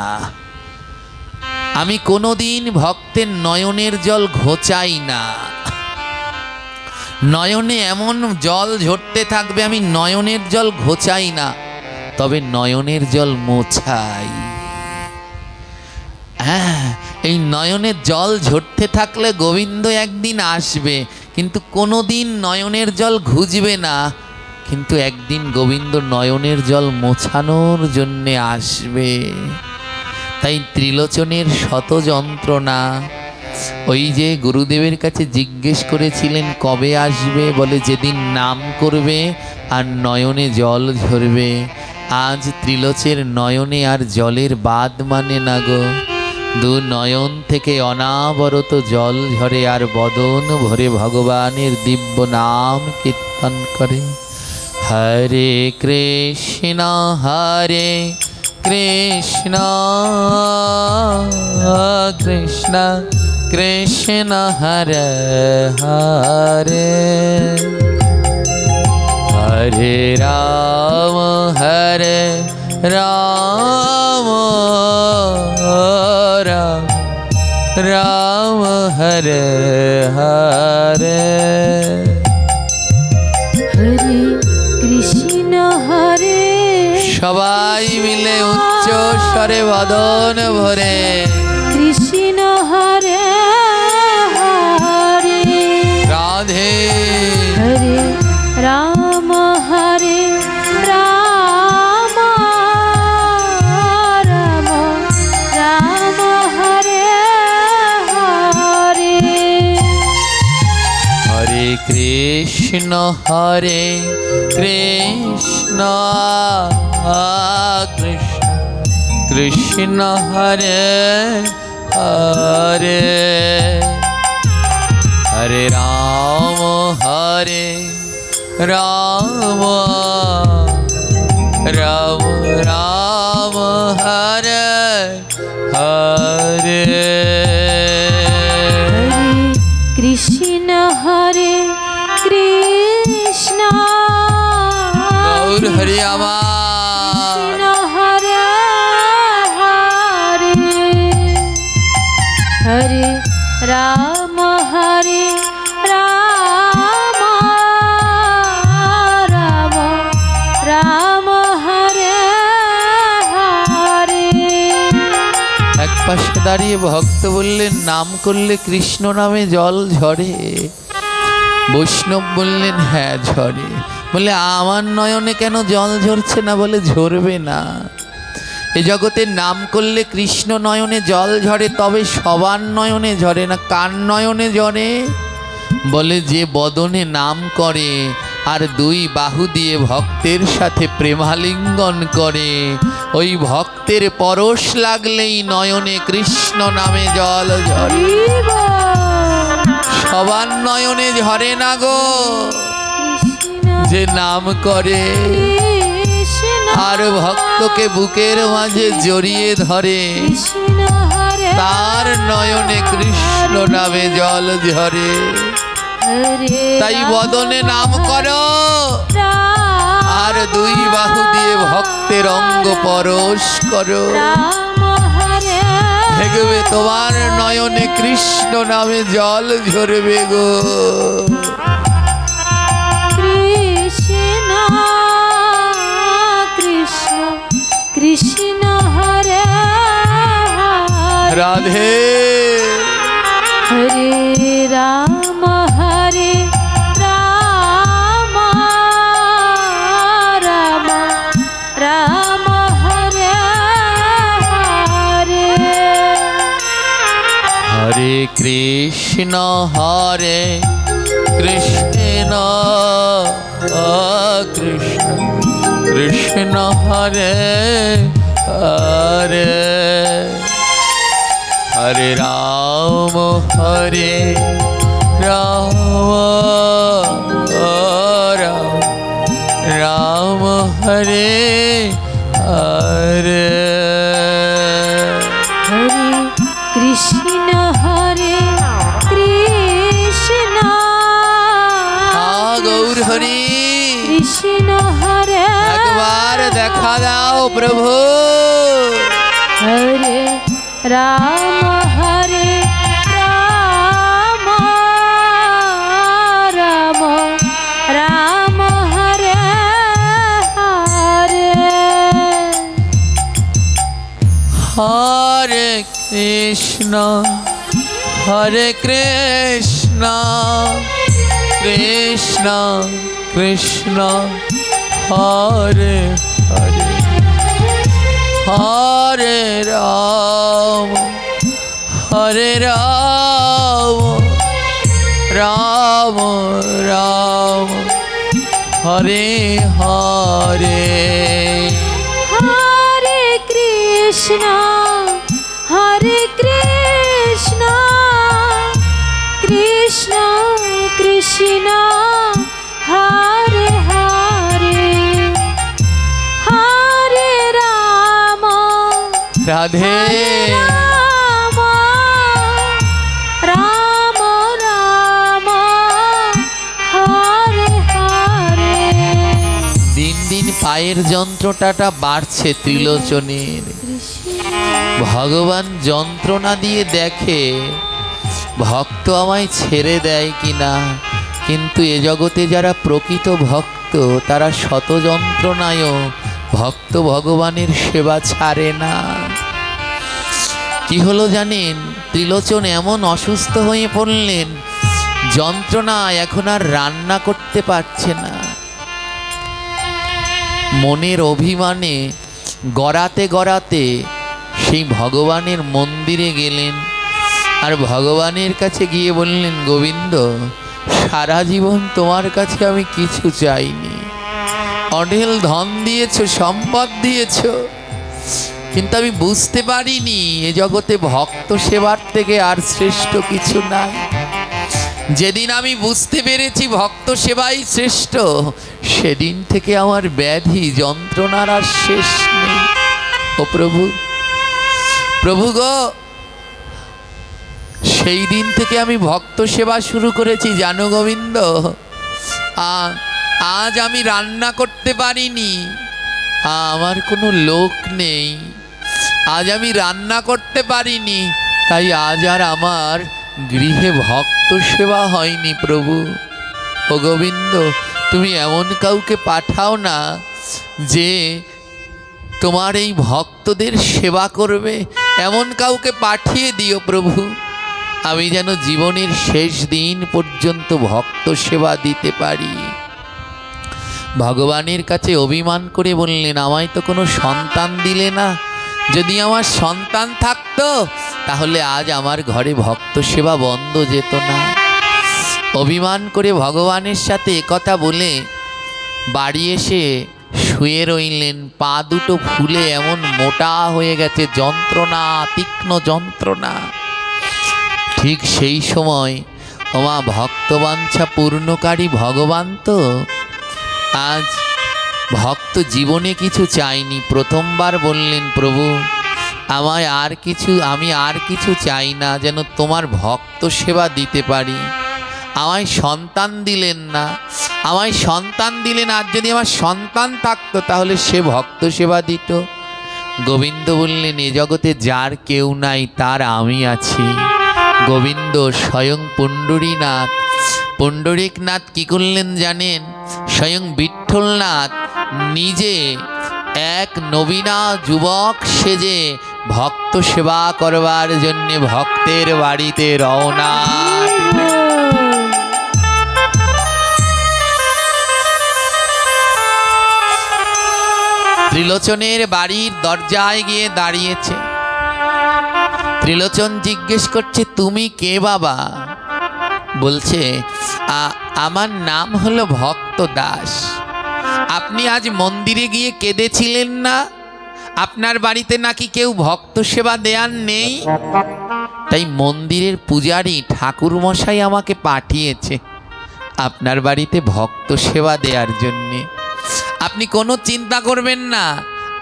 আমি কোনোদিন ভক্তের নয়নের জল ঘোচাই না। নয়নে এমন জল ঝরতে থাকবে, আমি নয়নের জল ঘোচাই না, তবে নয়নের জল মোছাই। হ্যাঁ, এই নয়নের জল ঝরতে থাকলে গোবিন্দ একদিন আসবে, কিন্তু কোনোদিন নয়নের জল ঘুচবে না, কিন্তু একদিন গোবিন্দ নয়নের জল মোছানোর জন্যে আসবে। তাই ত্রিলোচনের শত যন্ত্রণা। ওই যে গুরুদেবের কাছে জিজ্ঞেস করেছিলেন কবে আসবে, বলে যেদিন নাম করবে আর নয়নে জল ঝরবে। আজ ত্রিলোচের নয়নে আর জলের বাদ মানে না গো, দু নয়ন থেকে অনাবরত জল ঝরে আর বদন ভরে ভগবানের দিব্য নাম কীর্তন করে। হরে কৃষ্ণ হরে কৃষ্ণ কৃষ্ণ কৃষ্ণ হরে হরে হরে রাম রাম রাম রাম হরে হরে হরে কৃষ্ণ হরে। সবাই মিলে উচ্চ স্বরে বদন ভরে কৃষ্ণ হরে হরে রাধে হরে রাম হরে রাম রাম রাম হরে হরে হরে কৃষ্ণ কৃষ্ণ কৃষ্ণ হরে হরে হরে রাম রাম রাম হরে হরে হরে কৃষ্ণ হরে কৃষ্ণ গৌর হরি আমার কৃষ্ণ হরে হরে হরে রাম রাম রাম হরে হরে। এক পাশে দাঁড়িয়ে ভক্ত বললেন নাম করলে কৃষ্ণ নামে জল ঝরে। বৈষ্ণব বললেন হ্যাঁ ঝরে। বলে আমার নয়নে কেন জল ঝরছে না? বলে ঝরবে না। এ জগতের নাম করলে কৃষ্ণ নয়নে জল ঝরে, তবে সবার নয়নে ঝরে না। কার নয়নে ঝরে? বলে যে বদনে নাম করে আর দুই বাহু দিয়ে ভক্তের সাথে প্রেমালিঙ্গন করে, ওই ভক্তের পরশ লাগলেই নয়নে কৃষ্ণ নামে জল ঝরে। সবার নয়নে ঝরে না গো। যে নাম করে আর ভক্তকে বুকের মাঝে জড়িয়ে ধরে, তার নয়নে কৃষ্ণ নামে জল ঝরে। তাই বদনে নাম করো আর দুই বাহু দিয়ে ভক্তের অঙ্গ পরশ করো, দেখবে তোমার নয়নে কৃষ্ণ নামে জল ঝরবে গো। কৃষ্ণ কৃষ্ণ কৃষ্ণ হরে রাধে হরে রাম রাম রাম রাম হরে হরে হরে কৃষ্ণ কৃষ্ণ কৃষ্ণ কৃষ্ণ হরে হরে হরে রাম রাম রাম হরে হরে হরে কৃষ্ণ কৃষ্ণ গৌর হরি কৃষ্ণ হরে একবার দেখো প্রভু। হরে রাম হরে রাম রাম রাম হরে হরে হরে কৃষ্ণ হরে কৃষ্ণ কৃষ্ণ কৃষ্ণ হরে হরে হরে রাম হরে রাম রাম রাম হরে হরে হরে কৃষ্ণ কৃষ্ণ কৃষ্ণ হরে হরে হরে রাম রাধে রাম রাম রাম হরে হরে দিন দিন পায়ের যন্ত্রণাটা বাড়ছে ত্রিলোচনের। ভগবান যন্ত্রণা দিয়ে দেখে ভক্ত আমায় ছেড়ে দেয় কিনা, কিন্তু এ জগতে যারা প্রকৃত ভক্ত তারা শত যন্ত্রণায়ও ভক্ত ভগবানের সেবা ছাড়ে না। কি হলো জানেন, ত্রিলোচন এমন অসুস্থ হয়ে পড়লেন, যন্ত্রণা এখন আর রান্না করতে পারছে না। মনের অভিমানে গড়াতে গড়াতে সেই ভগবানের মন্দিরে গেলেন, আর ভগবানের কাছে গিয়ে বললেন, গোবিন্দ, সারা জীবন তোমার কাছে আমি কিছু চাইনি, অঢেল ধন দিয়েছ, সম্পদ দিয়েছ, কিন্তু আমি বুঝতে পারিনি এ জগতে ভক্ত সেবার থেকে আর শ্রেষ্ঠ কিছু নাই। যেদিন আমি বুঝতে পেরেছি ভক্ত সেবাই শ্রেষ্ঠ, সেদিন থেকে আমার ব্যাধি যন্ত্রণার আর শেষ নেই। ও প্রভু, প্রভু গো, সেই দিন থেকে আমি ভক্ত সেবা শুরু করেছি জানো গোবিন্দ। আজ আমি রান্না করতে পারিনি, আমার কোনো লোক নেই, আজ আমি রান্না করতে পারিনি, তাই আজ আর আমার গৃহে ভক্ত সেবা হয়নি। প্রভু ও গোবিন্দ, তুমি এমন কাউকে পাঠাও না যে তোমার এই ভক্তদের সেবা করবে, এমন কাউকে পাঠিয়ে দিও প্রভু, আমি যেন জীবনের শেষ দিন পর্যন্ত ভক্ত সেবা দিতে পারি। ভগবানের কাছে অভিমান করে বললেন, আমায় তো কোনো সন্তান দিলে না, যদি আমার সন্তান থাকতো তাহলে আজ আমার ঘরে ভক্ত সেবা বন্ধ যেত না। অভিমান করে ভগবানের সাথে একথা বলে বাড়ি এসে শুয়ে রইলেন। পা দুটো ফুলে এমন মোটা হয়ে গেছে, যন্ত্রণা, তীক্ষ্ণ যন্ত্রণা। ঠিক সেই সময় ওমা ভক্তবাঞ্ছা পূর্ণকারী ভগবান তো আজ ভক্ত জীবনে কিছু চাইনি, প্রথমবার বললেন, প্রভু আমি আর কিছু চাই না, যেন তোমার ভক্ত সেবা দিতে পারি। আমায় সন্তান দিলেন না, আমায় সন্তান দিলেন, আর যদি আমার সন্তান থাকতো তাহলে সে ভক্ত সেবা দিত। গোবিন্দ বললেন, এ জগতে যার কেউ নাই তার আমি আছি। গোবিন্দ স্বয়ং পুণ্ডরীনাথ, পুণ্ডরিকনাথ কি করলেন জানেন, স্বয়ং বিঠ্ঠলনাথ নিজে এক নবীনা যুবক সেজে ভক্ত সেবা করবার জন্যে ভক্তের বাড়িতে রওনা। ত্রিলোচনের বাড়ির দরজায় গিয়ে দাঁড়িয়েছে। ত্রিলোচন জিজ্ঞেস করছে, তুমি কে বাবা? বলছে, আমার নাম হলো ভক্ত দাস। আপনি আজ মন্দিরে গিয়ে কেঁদেছিলেন না, আপনার বাড়িতে নাকি কেউ ভক্ত সেবা দেয়ার নেই, তাই মন্দিরের পূজারী ঠাকুর মশাই আমাকে পাঠিয়েছে আপনার বাড়িতে ভক্ত সেবা দেওয়ার জন্যে। আপনি কোনো চিন্তা করবেন না,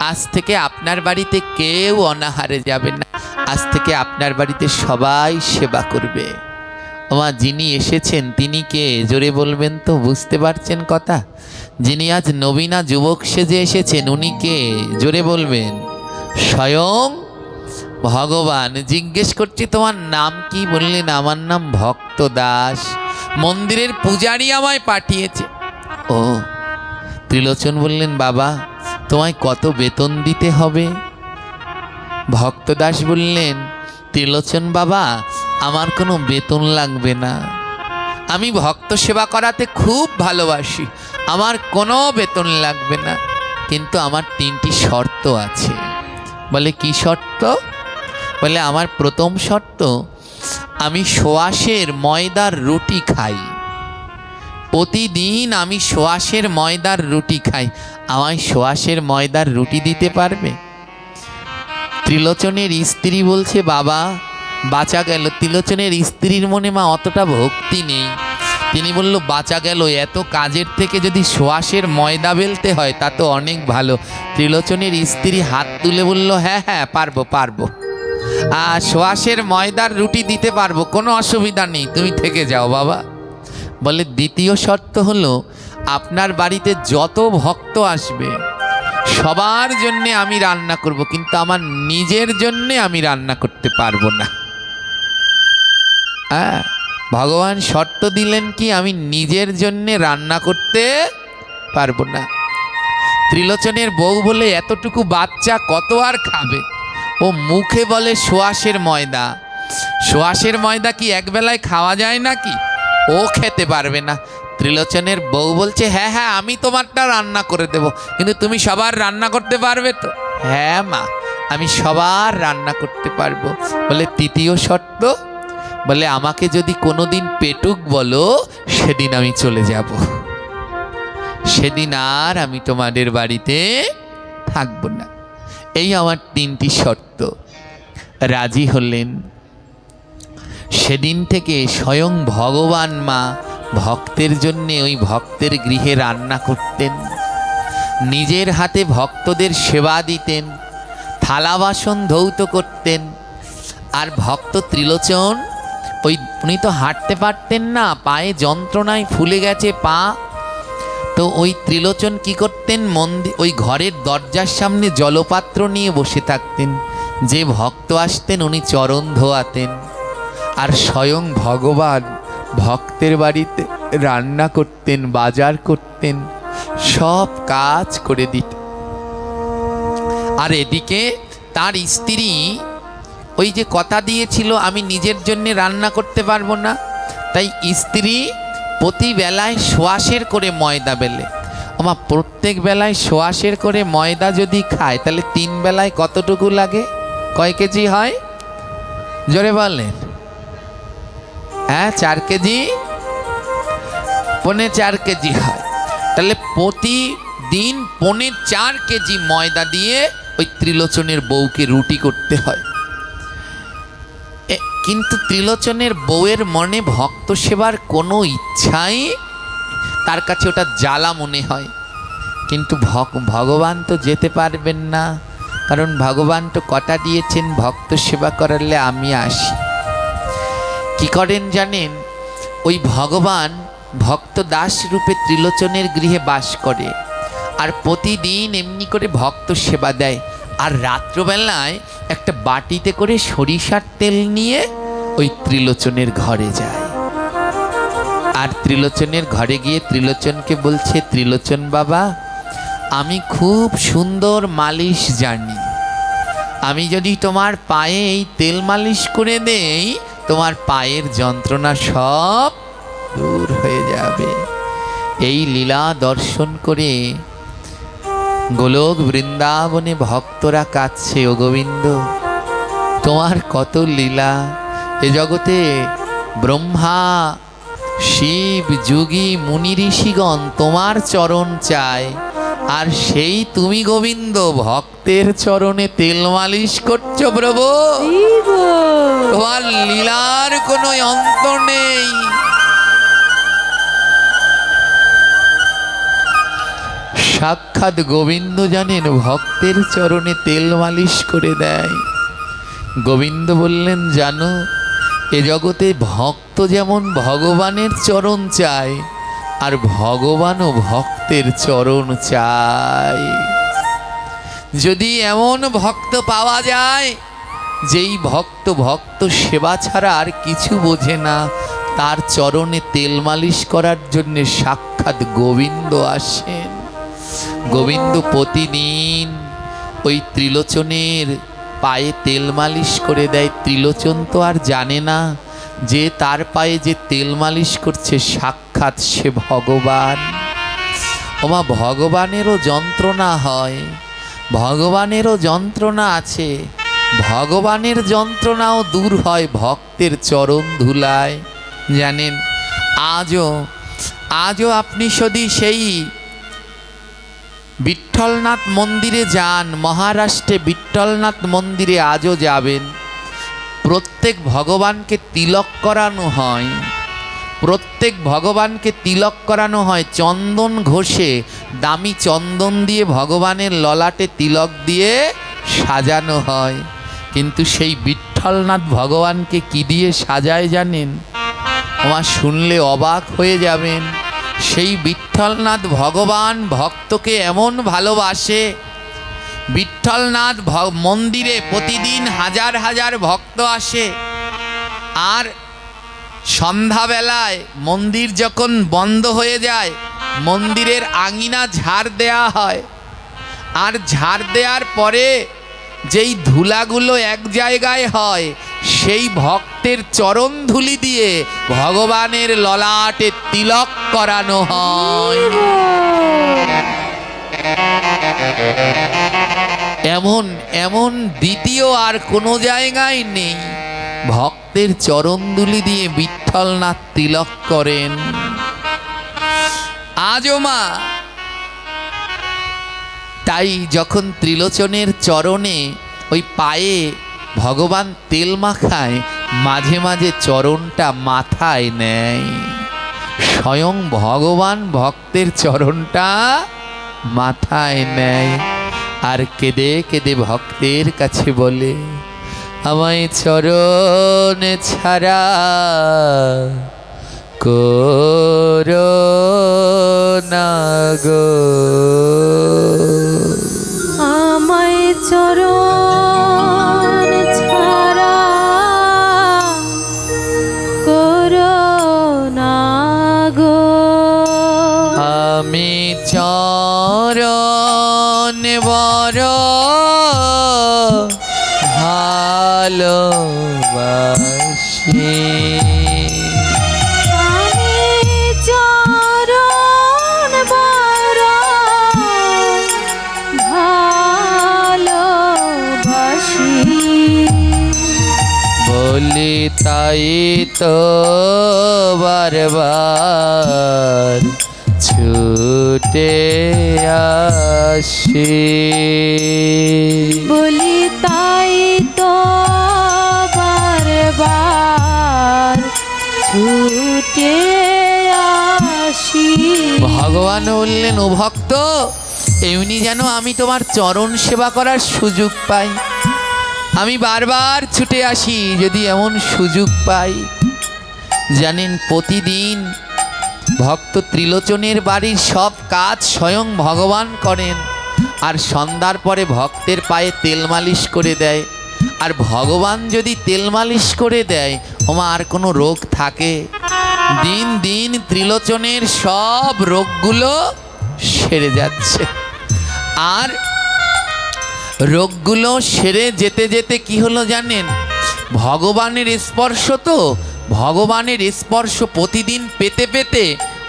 আজ থেকে আপনার বাড়িতে কেউ অনাহারে যাবে না, আজ থেকে আপনার বাড়িতে সবাই সেবা করবে। আমার যিনি এসেছেন তিনি কে জোরে বলবেন তো, বুঝতে পারছেন কথা? যিনি আজ নবীনা যুবক সেজে এসেছেন উনি কে জোরে বলবেন? স্বয়ং ভগবান। জিজ্ঞেস করছি তোমার নাম কি? বললেন আমার নাম ভক্ত দাস, মন্দিরের পূজারি আমায় পাঠিয়েছে। ও, ত্রিলোচন বললেন বাবা তোমায় কত বেতন দিতে হবে? ভক্তদাস বললেন ত্রিলোচন বাবা আমার কোনো বেতন লাগবে না, আমি ভক্ত সেবা করাতে খুব ভালোবাসি, আমার কোনো বেতন লাগবে না, কিন্তু আমার 3টি শর্ত আছে। বলে কি শর্ত? বলে আমার প্রথম শর্ত আমি সোয়াশের ময়দার রুটি খাই, প্রতিদিন আমি সোয়াশের ময়দার রুটি খাই, আমায় সোয়াশের ময়দার রুটি দিতে পারবে? ত্রিলোচনের স্ত্রী বলছে বাবা বাঁচা গেল। ত্রিলোচনের স্ত্রীর মনে মা অতটা ভক্তি নেই, তিনি বলল বাঁচা গেল, এত কাজের থেকে যদি সোয়াশের ময়দা বেলতে হয় তা তো অনেক ভালো। ত্রিলোচনের স্ত্রী হাত তুলে বলল হ্যাঁ হ্যাঁ পারবো পারবো, সোয়াশের ময়দার রুটি দিতে পারবো, কোনো অসুবিধা নেই, তুমি থেকে যাও বাবা। বলে দ্বিতীয় শর্ত হলো আপনার বাড়িতে যত ভক্ত আসবে সবার জন্যে আমি রান্না করব, কিন্তু আমার নিজের জন্যে আমি রান্না করতে পারবো না। ভগবান শর্ত দিলেন কি আমি নিজের জন্যে রান্না করতে পারবো না। ত্রিলোচনের বউ বলে এতটুকু বাচ্চা কত আর খাবে? ও মুখে বলে সোয়াশের ময়দা, সোয়াশের ময়দা কি একবেলায় খাওয়া যায় নাকি? ও খেতে পারবে না। ত্রিলোচনের বউ বলছে হ্যাঁ হ্যাঁ আমি তোমারটা রান্না করে দেব, কিন্তু তুমি সবার রান্না করতে পারবে তো? হ্যাঁ মা আমি সবার রান্না করতে পারবো। বলে তৃতীয় শর্ত? বলে আমাকে যদি কোনোদিন পেটুক বলো সেদিন আমি চলে যাব, সেদিন আর আমি তোমাদের বাড়িতে থাকবো না। এই আমার 3টি শর্ত। রাজি হলেন। সেদিন থেকে স্বয়ং ভগবান মা ভক্তের জন্যে ওই ভক্তের গৃহে রান্না করতেন, নিজের হাতে ভক্তদের সেবা দিতেন, থালা বাসন ধৌত করতেন। আর ভক্ত ত্রিলোচন উনি তো হাঁটতে পারতেন না, পায়ে যন্ত্রণায় ফুলে গেছে পা, তো ওই ত্রিলোচন কি করতেন ওই ঘরের দরজার সামনে জলপাত্র নিয়ে বসে থাকতেন, যে ভক্ত আসতেন উনি চরণ ধোয়াতেন, আর স্বয়ং ভগবান ভক্তের বাড়িতে রান্না করতেন, বাজার করতেন, সব কাজ করে দিতেন। আর এদিকে তার স্ত্রী ওই যে কথা দিয়েছিল আমি নিজের জন্য রান্না করতে পারবো না, তাই স্ত্রী প্রতি বেলায় সোয়াশের করে ময়দা বেলে। আমার প্রত্যেক বেলায় সোয়াশের করে ময়দা যদি খায় তাহলে 3 বেলায় কতটুকু লাগে? কয় কেজি হয় জোরে বলেন? হ্যাঁ 4 কেজি, 4.25 কেজি হয়। তাহলে প্রতিদিন 4.25 কেজি ময়দা দিয়ে ওই ত্রিলোচনের বউকে রুটি করতে হয়। কিন্তু ত্রিলোচনের বউয়ের মনে ভক্ত সেবার কোনো ইচ্ছাই, তার কাছে ওটা জ্বালা মনে হয়। কিন্তু ভগবান তো যেতে পারবেন না, কারণ ভগবান তো কথা দিয়েছেন ভক্ত সেবা করালে আমি আসি। কি করেন জানেন? ওই ভগবান ভক্ত দাস রূপে ত্রিলোচনের গৃহে বাস করে, আর প্রতিদিন এমনি করে ভক্ত সেবা দেয়। আর রাত্রবেলায় একটা বাটিতে করে সরিষার তেল নিয়ে ওই ত্রিলোচনের ঘরে যায়, আর ত্রিলোচনের ঘরে গিয়ে ত্রিলোচনকে বলছে ত্রিলোচন বাবা আমি খুব সুন্দর মালিশ জানি, আমি যদি তোমার পায়ে এই তেল মালিশ করে দেই তোমার পায়ের যন্ত্রণা সব দূর হয়ে যাবে। এই লীলা দর্শন করে গোলক বৃন্দাবনে ভক্তরা কাঁদছে, ও গোবিন্দ তোমার কত লীলা, এ জগতে ব্রহ্মা শিব যোগী মুনি ঋষিগণ তোমার চরণ চায়, আর সেই তুমি গোবিন্দ ভক্তের চরণে তেল মালিশ করছো প্রভু, তোমার লীলার কোনো অন্ত নেই। সাক্ষাৎ গোবিন্দ জানেন ভক্তের চরণে তেল মালিশ করে দেয়। গোবিন্দ বললেন জানো এ জগতে ভক্ত যেমন ভগবানের চরণ চায়, আর ভগবানও ভক্তের চরণ চায়। যদি এমন ভক্ত পাওয়া যায় যেই ভক্ত সেবা ছাড়া আর কিছু বোঝে না, তার চরণে তেল মালিশ করার জন্য সাক্ষাৎ গোবিন্দ আসেন। গোবিন্দ প্রতিদিন ওই ত্রিলোচনের পায়ে তেল মালিশ করে দেয়। ত্রিলোচন তো আর জানে না যে তার পায়ে যে তেল মালিশ করছে সাক্ষাৎ সে ভগবান। ওমা, ভগবানেরও যন্ত্রণা হয়, ভগবানেরও যন্ত্রণা আছে, ভগবানের যন্ত্রণাও দূর হয় ভক্তের চরণ ধুলায়। জানেন, আজও আপনি যদি সেই বিঠ্ঠলনাথ মন্দিরে যান, মহারাষ্ট্রে বিঠ্ঠলনাথ মন্দিরে আজও যাবেন, প্রত্যেক ভগবানকে তিলক করানো হয়, প্রত্যেক ভগবানকে তিলক করানো হয় চন্দন ঘষে, দামি চন্দন দিয়ে ভগবানের ললাটে তিলক দিয়ে সাজানো হয়। কিন্তু সেই বিঠ্ঠলনাথ ভগবানকে কি দিয়ে সাজায় জানেন? আমার শুনলে অবাক হয়ে যাবেন। সেই বিঠ্ঠলনাথ ভগবান ভক্তকে এমন ভালোবাসে, বিঠ্ঠলনাথ মন্দিরে প্রতিদিন হাজার হাজার ভক্ত আসে, আর সন্ধ্যাবেলায় মন্দির যখন বন্ধ হয়ে যায় মন্দিরের আঙিনা ঝাড় দেয়া হয়, আর ঝাড় দেওয়ার পরে যেই ধুলাগুলো এক জায়গায় হয় সেই ভক্তের চরণ ধুলি দিয়ে ভগবানের ললাটে তিলক করানো হয়। এমন দ্বিতীয় আর কোনো জায়গায় নেই। ভক্তের চরণধুলি দিয়ে বিঠ্ঠলনাথ তিলক করেন। আজও মা তাই যখন ত্রিলোচনের চরণে ওই পায়ে ভগবান তেল মাখায়, মাঝে মাঝে চরণটা মাথায় নেয়। স্বয়ং ভগবান ভক্তের চরণটা মাথায় নেয়, আর কেঁদে কেঁদে ভক্তের কাছে বলে, আমায় চরণ ছাড়া করো না গো, আমায় চরণ ছাড়া করো না গো, আমি চরণ বড় ভালোবাসি, আমি চরণ বড় ভালোবাসি, বলি তাই তো বারবার ছুটে আসি, বলি তাই তো বারবার ছুটে আসি। ভগবান বললেন, ও ভক্ত, এমনি যেন আমি তোমার চরণ সেবা করার সুযোগ পাই, আমি বারবার ছুটে আসি যদি এমন সুযোগ পাই। জানেন, প্রতিদিন ভক্ত ত্রিলোচনের বাড়ির সব কাজ স্বয়ং ভগবান করেন, আর সন্ধ্যার পরে ভক্তের পায়ে তেল মালিশ করে দেয়। আর ভগবান যদি তেল মালিশ করে দেয়, ওমা আর কোনো রোগ থাকে? দিন দিন ত্রিলোচনের সব রোগগুলো সেরে যাচ্ছে। আর রোগগুলো সেরে যেতে যেতে কি হলো জানেন? ভগবানের স্পর্শ, তো ভগবানের স্পর্শ প্রতিদিন পেতে পেতে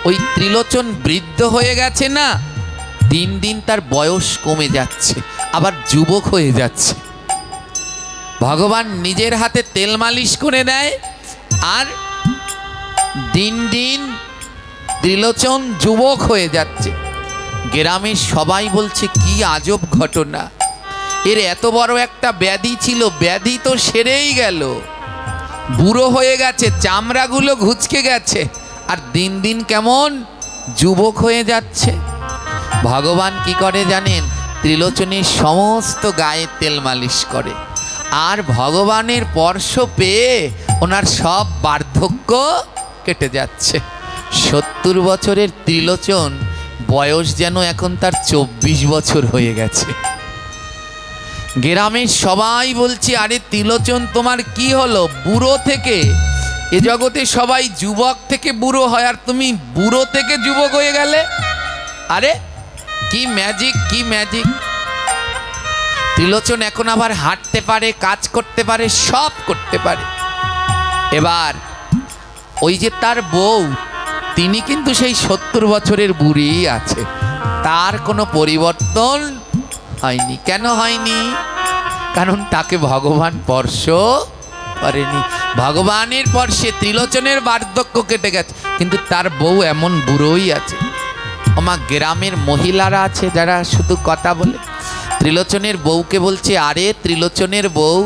ওই ত্রিলোচন বৃদ্ধ হয়ে গেছে না, দিন দিন তার বয়স কমে যাচ্ছে, আবার যুবক হয়ে যাচ্ছে। ভগবান নিজের হাতে তেল মালিশ করে দেয়, আর দিন দিন ত্রিলোচন যুবক হয়ে যাচ্ছে। গ্রামের সবাই বলছে, কি আজব ঘটনা, এর এত বড় একটা ব্যাধি ছিল, ব্যাধি তো সেরেই গেল, বুড়ো হয়ে গেছে, চামড়াগুলো ঘুচকে গেছে, আর দিন দিন কেমন যুবক হয়ে যাচ্ছে। ভগবান কি করে জানেন? ত্রিলোচনের সমস্ত গায়ে তেল মালিশ করে, আর ভগবানের স্পর্শ পেয়ে ওনার সব বার্ধক্য কেটে যাচ্ছে। 70 বছরের ত্রিলোচন বয়স যেন এখন তার 24 বছর হয়ে গেছে। গ্রামের সবাই বলছে, আরে ত্রিলোচন তোমার কি হলো? বুড়ো থেকে, এ জগতে সবাই যুবক থেকে বুড়ো হয়, আর তুমি বুড়ো থেকে যুবক হয়ে গেলে। আরে কি ম্যাজিক, কি ম্যাজিক! ত্রিলোচন এখন আবার হাঁটতে পারে, কাজ করতে পারে, সব করতে পারে। এবার ওই যে তার বউ, তিনি কিন্তু সেই 70 বছরের বুড়ি আছে, তার কোনো পরিবর্তন হয়নি। কেন হয়নি? কারণ তাকে ভগবান স্পর্শ করেনি। ভগবানের স্পর্শে ত্রিলোচনের বার্ধক্য কেটে গেছে, কিন্তু তার বউ এমন বুড়োই আছে। আমার গ্রামের মহিলারা আছে যারা শুধু কথা বলে, ত্রিলোচনের বউকে বলছে, আরে ত্রিলোচনের বউ,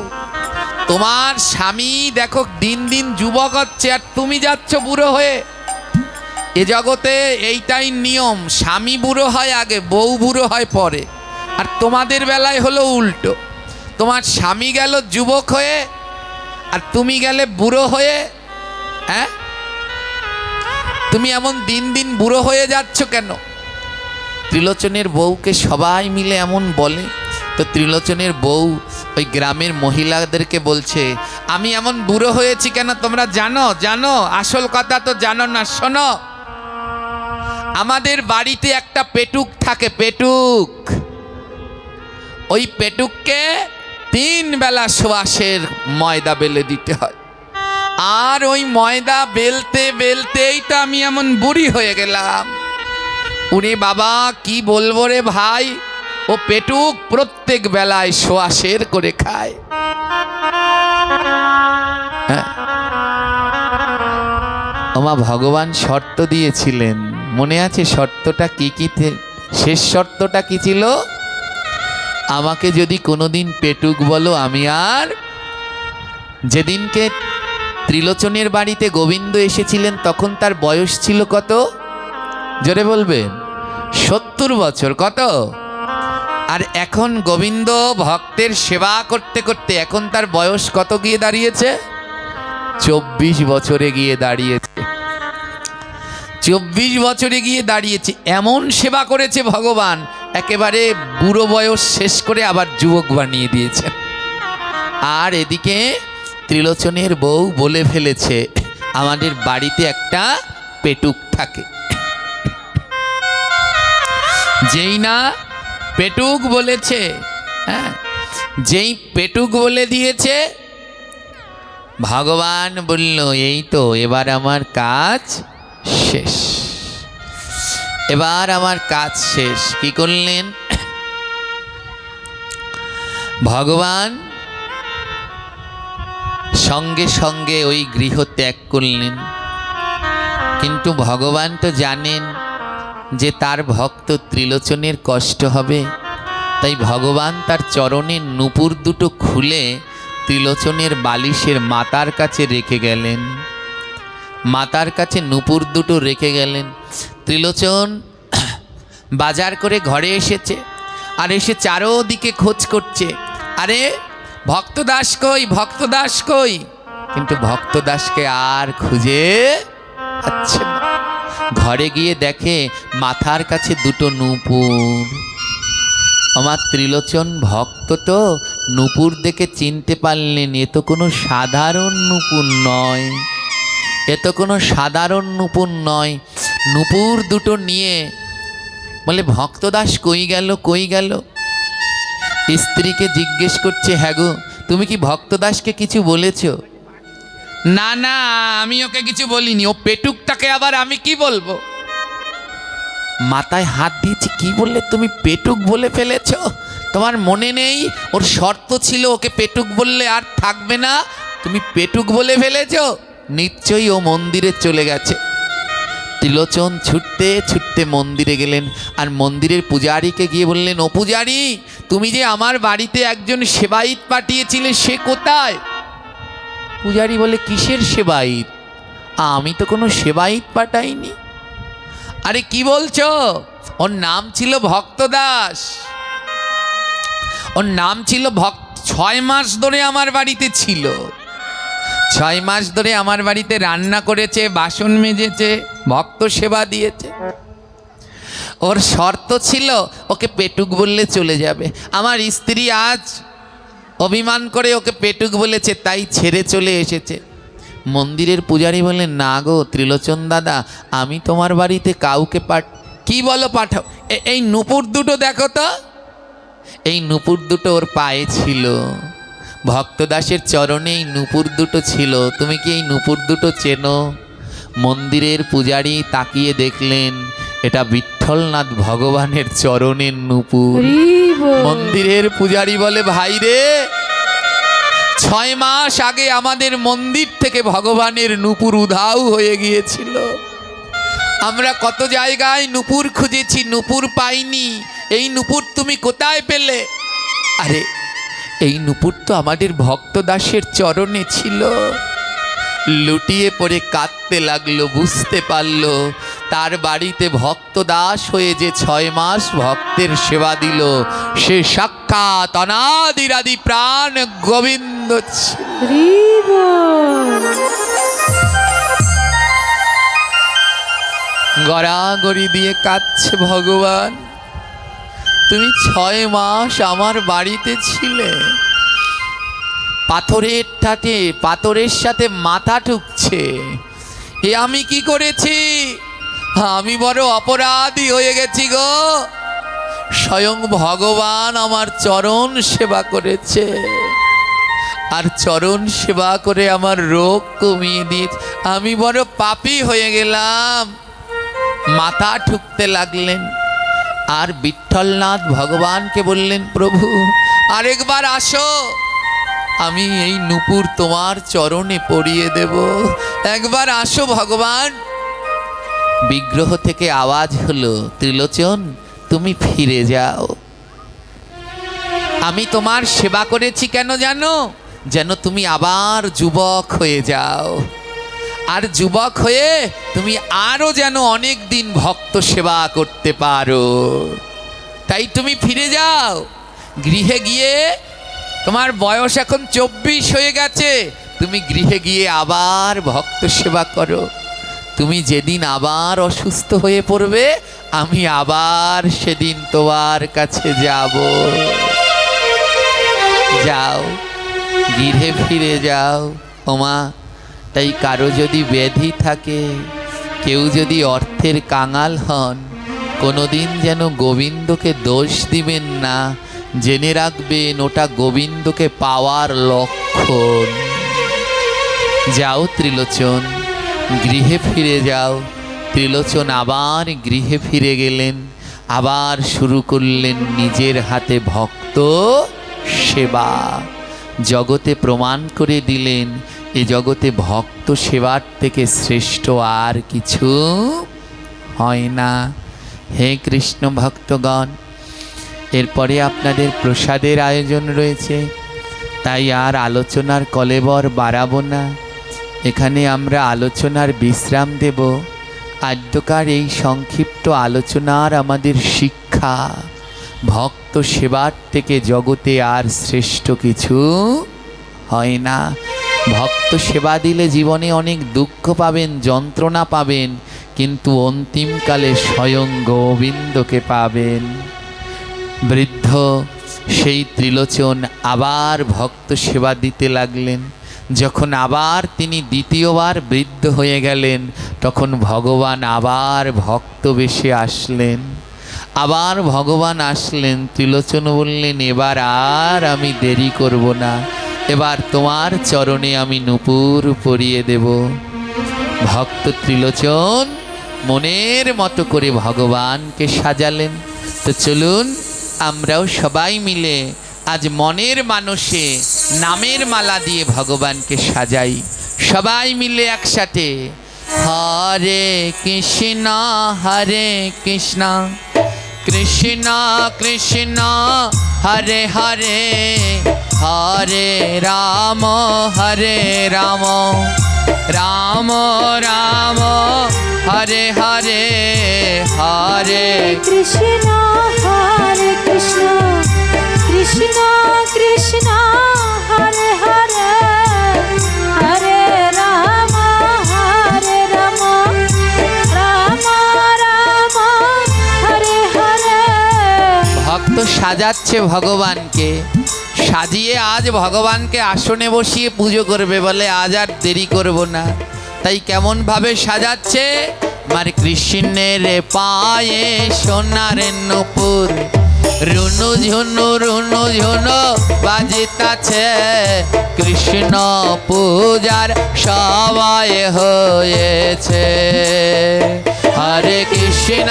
তোমার স্বামী দেখো দিন দিন যুবক হচ্ছে, আর তুমি যাচ্ছ বুড়ো হয়ে। এ জগতে এইটাই নিয়ম, স্বামী বুড়ো হয় আগে, বউ বুড়ো হয় পরে। আর তোমাদের বেলায় হলো উল্টো, তোমার স্বামী গেল যুবক হয়ে আর তুমি গেলে বুড়ো হয়ে। হ্যাঁ, তুমি এমন দিন দিন বুড়ো হয়ে যাচ্ছ কেন? ত্রিলোচনের বউকে সবাই মিলে এমন বলে। তো ত্রিলোচনের বউ ওই গ্রামের মহিলাদেরকে বলছে, আমি এমন বুড়ো হয়েছি কেন তোমরা জানো? জানো? আসল কথা তো জানো না। শোনো, আমাদের বাড়িতে একটা পেটুক থাকে, পেটুক। ওই পেটুককে 3 বেলা সোয়াশের ময়দা বেলে দিতে হয়, আর ওই ময়দা বেলতে বেলতেই তো আমি এমন বুড়ি হয়ে গেলাম। উনি বাবা কি বলবো রে ভাই, ও পেটুক প্রত্যেক বেলায় সোয়াশের করে খায়। হ্যাঁ, ওমা ভগবান শর্ত দিয়েছিলেন, মনে আছে শর্তটা কি কি? শেষ শর্তটা কি ছিল? আমাকে যদি কোনোদিন পেটুক বলো, আমি আর। যেদিনকে ত্রিলোচনের বাড়িতে গোবিন্দ এসেছিলেন তখন তার বয়স ছিল কত? জোরে বলবেন। 70 বছর। কত? আর এখন গোবিন্দ ভক্তের সেবা করতে করতে এখন তার বয়স কত গিয়ে দাঁড়িয়েছে? 24 বছরে গিয়ে দাঁড়িয়েছে। 24 বছরে গিয়ে দাঁড়িয়েছে। এমন সেবা করেছে ভগবান, একেবারে বুড়ো বয়স শেষ করে আবার যুবক বানিয়ে দিয়েছেন। আর এদিকে ত্রিলোচনের বউ বলে ফেলেছে, আমাদের বাড়িতে একটা পেটুক থাকে। যেই না পেটুক বলেছে, হ্যাঁ, যেই পেটুক বলে দিয়েছে, ভগবান বলল, এই তো এবার আমার কাজ শেষ, এবার আমার কাজ শেষ। কি করলেন ভগবান? সঙ্গে সঙ্গে ওই গৃহ ত্যাগ করলেন। কিন্তু ভগবান তো জানেন যে তার ভক্ত ত্রিলোচনের কষ্ট হবে, তাই ভগবান তার চরণের নূপুর দুটো খুলে ত্রিলোচনের বালিশের মাতার কাছে রেখে গেলেন। মাতার কাছে নূপুর দুটো রেখে গেলেন। ত্রিলোচন বাজার করে ঘরে এসেছে, আর এসে চারোদিকে খোঁজ করছে, আরে ভক্তদাস কই, ভক্তদাস কই? কিন্তু ভক্তদাসকে আর খুঁজে পাচ্ছে না। ঘরে গিয়ে দেখে মাথার কাছে দুটো নূপুর। আমার ত্রিলোচন ভক্ত তো নূপুর দেখে চিনতে পারলেন, এ তো কোনো সাধারণ নূপুর নয়, এ তো কোনো সাধারণ নূপুর নয়। নূপুর দুটো নিয়ে বলে, ভক্তদাস কই গেল, কই গেল? স্ত্রীকে জিজ্ঞেস করছে, হ্যাঁ গো, তুমি কি ভক্তদাসকে কিছু বলেছ? না না, আমি ওকে কিছু বলিনি, ও পেটুকটাকে আবার আমি কি বলবো? মাথায় হাত দিয়েছি, কি বললে তুমি? পেটুক বলে ফেলেছ? তোমার মনে নেই ওর শর্ত ছিল ওকে পেটুক বললে আর থাকবে না, তুমি পেটুক বলে ফেলেছ? নিশ্চয়ই ও মন্দিরে চলে গেছে। ত্রিলোচন ছুটতে ছুটতে মন্দিরে গেলেন, আর মন্দিরের পূজারীকে গিয়ে বললেন, ও পূজারী, তুমি যে আমার বাড়িতে একজন সেবায়িত পাঠিয়েছিলে, সে কোথায়? পূজারী বলে, কিসের সেবায়িত? আমি তো কোনো সেবায়িত পাঠাইনি। আরে কি বলছো? ওর নাম ছিল ভক্তদাস, ওর নাম ছিল 6 মাস ধরে আমার বাড়িতে ছিল। 6 মাস ধরে আমার বাড়িতে রান্না করেছে, বাসন মেজেছে, ভক্ত সেবা দিয়েছে। ওর শর্ত ছিল ওকে পেটুক বললে চলে যাবে। আমার স্ত্রী আজ অভিমান করে ওকে পেটুক বলেছে, তাই ছেড়ে চলে এসেছে। মন্দিরের পূজারী বললেন, না গো ত্রিলোচন দাদা, আমি তোমার বাড়িতে কাউকে কি বলো পাঠাও। এই নুপুর দুটো দেখো তো। এই নুপুর দুটো ওর পায়ে ছিল, ভক্তদাসের চরণে এই নুপুর দুটো ছিল। তুমি কি এই নুপুর দুটো চেনো? মন্দিরের পূজারী তাকিয়ে দেখলেন এটা বিঠ্ঠলনাথ ভগবানের চরণের নুপুর। মন্দিরের পূজারী বলে, ভাই রে, 6 মাস আগে আমাদের মন্দির থেকে ভগবানের নুপুর উধাও হয়ে গিয়েছিল। আমরা কত জায়গায় নুপুর খুঁজেছি, নুপুর পাইনি। এই নুপুর তুমি কোথায় পেলে? আরে এই নুপুর তো আমাদের ভক্তদাসের চরণে ছিল। লুটিয়ে পড়ে কাঁদতে লাগলো, বুঝতে পারলো তার বাড়িতে ভক্তদাস হয়ে যে 6 মাস ভক্তের সেবা দিল, সে সাক্ষাৎ অনাদিরাদি প্রাণ গোবিন্দ ছিল। গড়াগড়ি দিয়ে কাঁদছে, ভগবান তুমি 6 মাস আমার বাড়িতে ছিলে। পাথরের ঠাটে পাথরের সাথে মাথা ঠুকছে। এ আমি কি করেছি? আমি বড় অপরাধী হয়ে গেছি গো। স্বয়ং ভগবান আমার চরণ সেবা করেছে, আর চরণ সেবা করে আমার রোগ কমিয়ে দিয়েছে। আমি বড় পাপী হয়ে গেলাম। মাথা ঠুকতে লাগলেন। আর বিঠ্ঠলনাথ ভগবানকে বললেন, প্রভু আরেকবার আসো, আমি এই নুপুর তোমার চরণে পরিয়ে দেব, একবার আসো ভগবান। বিগ্রহ থেকে আওয়াজ হলো, ত্রিলোচন তুমি ফিরে যাও। আমি তোমার সেবা করেছি কেন জানো? যেন তুমি আবার যুবক হয়ে যাও, আর যুবক হয়ে তুমি আরো যেন অনেক দিন ভক্ত সেবা করতে পারো। তাই তুমি ফিরে যাও গৃহে গিয়ে। তোমার বয়স এখন 24 হয়ে গেছে, তুমি গৃহে গিয়ে আবার ভক্ত সেবা করো। তুমি যেদিন আবার অসুস্থ হয়ে পড়বে, আমি আবার সেদিন তোমার কাছে যাব। যাও, গৃহে ফিরে যাও। ওমা, তাই কারো যদি ব্যাধি থাকে, কেউ যদি অর্থের কাঙাল হন, কোনোদিন যেন গোবিন্দকে দোষ দিবেন না। জেনে রাখবেন ওটা গোবিন্দকে পাওয়ার লক্ষণ। যাও ত্রিলোচন, গৃহে ফিরে যাও। ত্রিলোচন আবার গৃহে ফিরে গেলেন, আবার শুরু করলেন নিজের হাতে ভক্ত সেবা। জগতে প্রমাণ করে দিলেন এ জগতে ভক্ত সেবার থেকে শ্রেষ্ঠ আর কিছু হয় না। হে কৃষ্ণ ভক্তগণ, এরপরে আপনাদের প্রসাদের আয়োজন রয়েছে, তাই আর আলোচনার কলেবর বাড়াবো না। এখানে আমরা আলোচনার বিশ্রাম দেব। আদ্যকার এই সংক্ষিপ্ত আলোচনার আমাদের শিক্ষা, ভক্ত সেবার থেকে জগতে আর শ্রেষ্ঠ কিছু হয় না। ভক্ত সেবা দিলে জীবনে অনেক দুঃখ পাবেন, যন্ত্রণা পাবেন, কিন্তু অন্তিমকালে স্বয়ং গোবিন্দকে পাবেন। বৃদ্ধ সেই ত্রিলোচন আবার ভক্ত সেবা দিতে লাগলেন। যখন আবার তিনি দ্বিতীয়বার বৃদ্ধ হয়ে গেলেন, তখন ভগবান আবার ভক্ত বেশে আসলেন। আবার ভগবান আসলেন। ত্রিলোচন বললেন, এবার আর আমি দেরি করব না, এবার তোমার চরণে আমি নুপুর পরিয়ে দেব। ভক্ত ত্রিলোচন মনের মতো করে ভগবানকে সাজালেন। তো চলুন আমরাও সবাই মিলে আজ মনের মানুষে নামের মালা দিয়ে ভগবানকে সাজাই। সবাই মিলে একসাথে, হরে কৃষ্ণ হরে কৃষ্ণ কৃষ্ণ কৃষ্ণ হরে হরে, হরে রাম হরে রাম রাম রাম হরে হরে, হরে কৃষ্ণ হরে কৃষ্ণ কৃষ্ণ কৃষ্ণ কৃষ্ণ হরে হরে হরে রাম রাম রাম হরে হরে। ভক্ত সাজাচ্ছে ভগবানকে, সাজিয়ে আজ ভগবানকে আসনে বসিয়ে পুজো করবে, বলে আজ আর দেরি করব না। তাই কেমন ভাবে সাজাচ্ছে, মার কৃষ্ণের পায়ে সোনার নূপুর, রুনু ঝুনু বাজিতাছে, কৃষ্ণ পূজার সময় হয়েছে। হরে কৃষ্ণ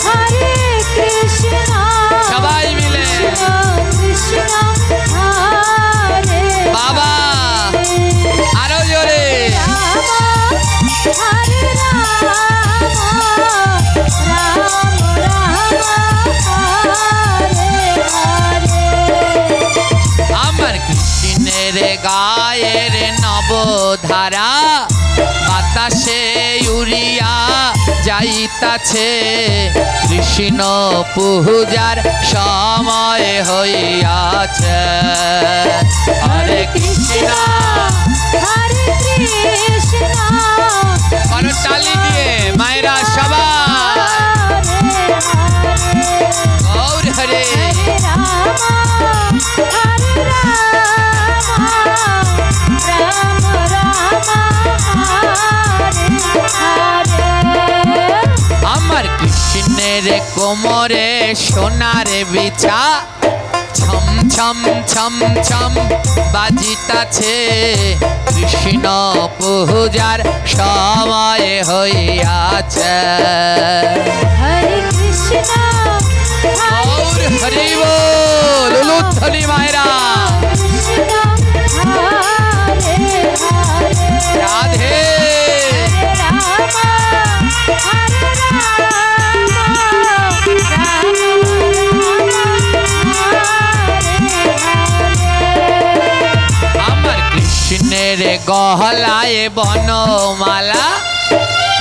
হরে কৃষ্ণ সবাই মিলে কৃষ্ণ হরে বাবা আরো জোরে। হরে রাম হরে হরে। আমার কৃষ্ণের গায়ের নবধারা বাতাসে উড়িয়া যাইতাছে, কৃষ্ণ পূজার সময় হইয়াছে। হরে কৃষ্ণ হরে কৃষ্ণ করতালি দিয়ে মায়েরা সবাই গৌর হরে। আমার কৃষ্ণের কোমরে সোনার বিছা, ছম ছম ছম ছম বাজিতাছে, কৃষ্ণ পূজার সময় হইয়াছে। হরে কৃষ্ণ গৌর হরি বল, উলুধ্বনি মায়েরা রাধে। আমার কৃষ্ণের গহলায় বনমালা,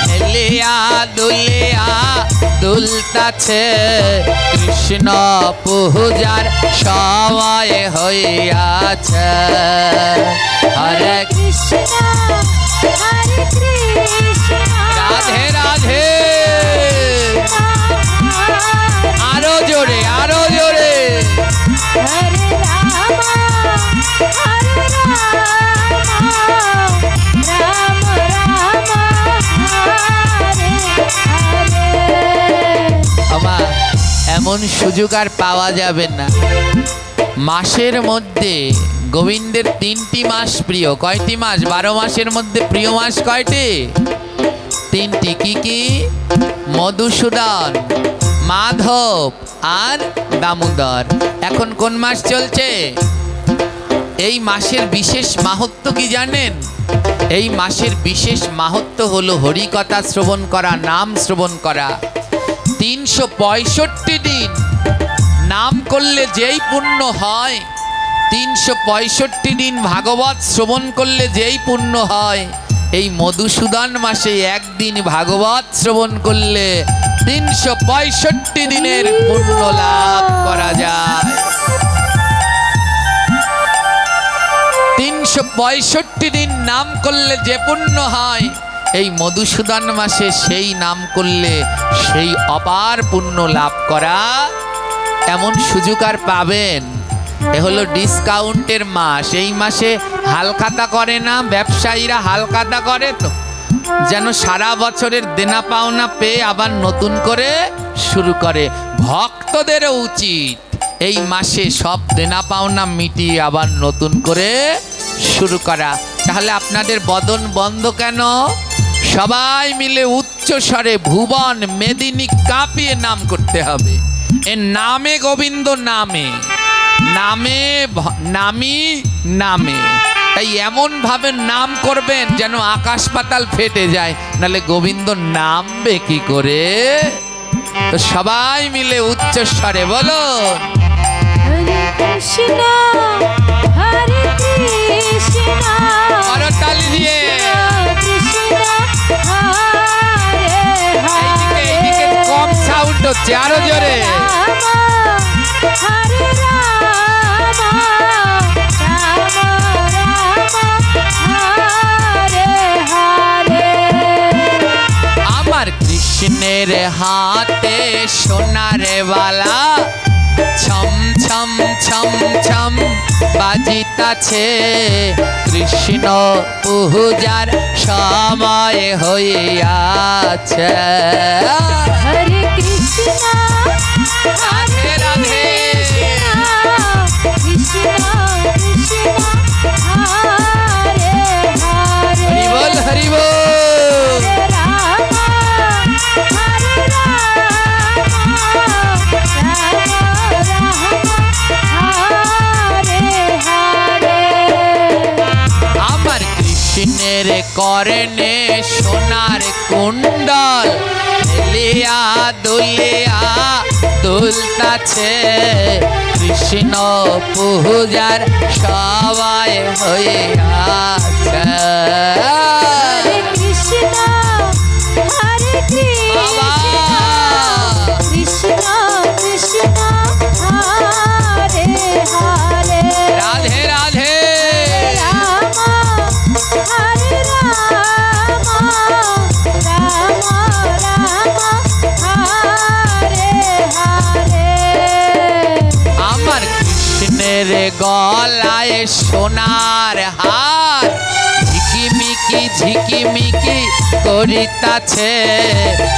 হেলিয়া দুলিয়া দুলতাছে, কৃষ্ণ পূজার সময় হইয়াছে। হরে কৃষ্ণ হরে কৃষ্ণ রাধে রাধে আরো জোরে আরো জোরে। হরে রাম হরে রাম হরে হরে। আমার এমন সুযোগ আর পাওয়া যাবে না। মাসের মধ্যে গোবিন্দের 3টি মাস প্রিয়। কয়টি মাস? 12 মাসের মধ্যে প্রিয় মাস কয়টি? 3টি। কি কি? মধুসূদন, মাধব আর দামোদর। এখন কোন মাস চলছে? এই মাসের বিশেষ মাহাত্ম্য কি জানেন? এই মাসের বিশেষ মাহাত্ম্য হলো হরিকথা শ্রবণ করা, নাম শ্রবণ করা। 365 দিন নাম করলে যেই পুণ্য হয়, 365 দিন ভাগবত শ্রবণ করলে যেই পুণ্য হয়, এই মধুসূদন মাসে একদিন ভাগবত শ্রবণ করলে 365 দিনের পুণ্য লাভ করা যায়। 365 দিন নাম করলে যে পুণ্য হয়, এই মধুসূদন মাসে সেই নাম করলে সেই অপার পুণ্য লাভ করা, এমন সুযোগ আর পাবেন? এ হলো ডিসকাউন্টের মাস। এই মাসে হালখাতা করে না ব্যবসায়ীরা? হালখাতা করে তো, যেন সারা বছরের দেনা পাওনা পেয়ে আবার নতুন করে শুরু করে। ভক্তদেরও উচিত এই মাসে সব দেনা পাওনা মিটিয়ে আবার নতুন করে শুরু করা। তাহলে আপনাদের বদন বন্ধ কেন? সবাই মিলে উচ্চ স্বরে ভুবন মেদিনী কাঁপিয়ে নাম করতে হবে। এ নামে গোবিন্দ, নামে নামে নামি নামে। তাই এমন ভাবে নাম করবেন যেন আকাশ পাতাল ফেটে যায়, নালে গোবিন্দ নামবে কি করে? তো সবাই মিলে উচ্চ স্বরে বলো, হরে কৃষ্ণ হরে কৃষ্ণ করতালি দিয়ে। কৃষ্ণ হরে হরে। এইদিকে কম সাউন্ড হচ্ছে, আরো জোরে। হরে রাম কৃষ্ণের হাতে সোনার বালা ছম ছম ছম ছম বাজিতাছে কৃষ্ণ পূজার সময় হইয়াছে। হরে কৃষ্ণ রাধে রাধে কৃষ্ণ কৃষ্ণ হরে হরে হরি বল হরি বল। আমার কৃষ্ণের করনে সোনার কুণ্ডল হেলিয়া দুলিয়া দুলতাছে কৃষ্ণ পূজার সবাই হইয়াছে। হরে কৃষ্ণ হরে বাবা। কৃষ্ণ কৃষ্ণ হরে হরে রাধে রাধে রাম হরে রাম রাম রাম হরে হরে আমার কৃষ্ণের গলায় সোনার হার ঝিকিমিকি ঝিকিমিকি করিতাছে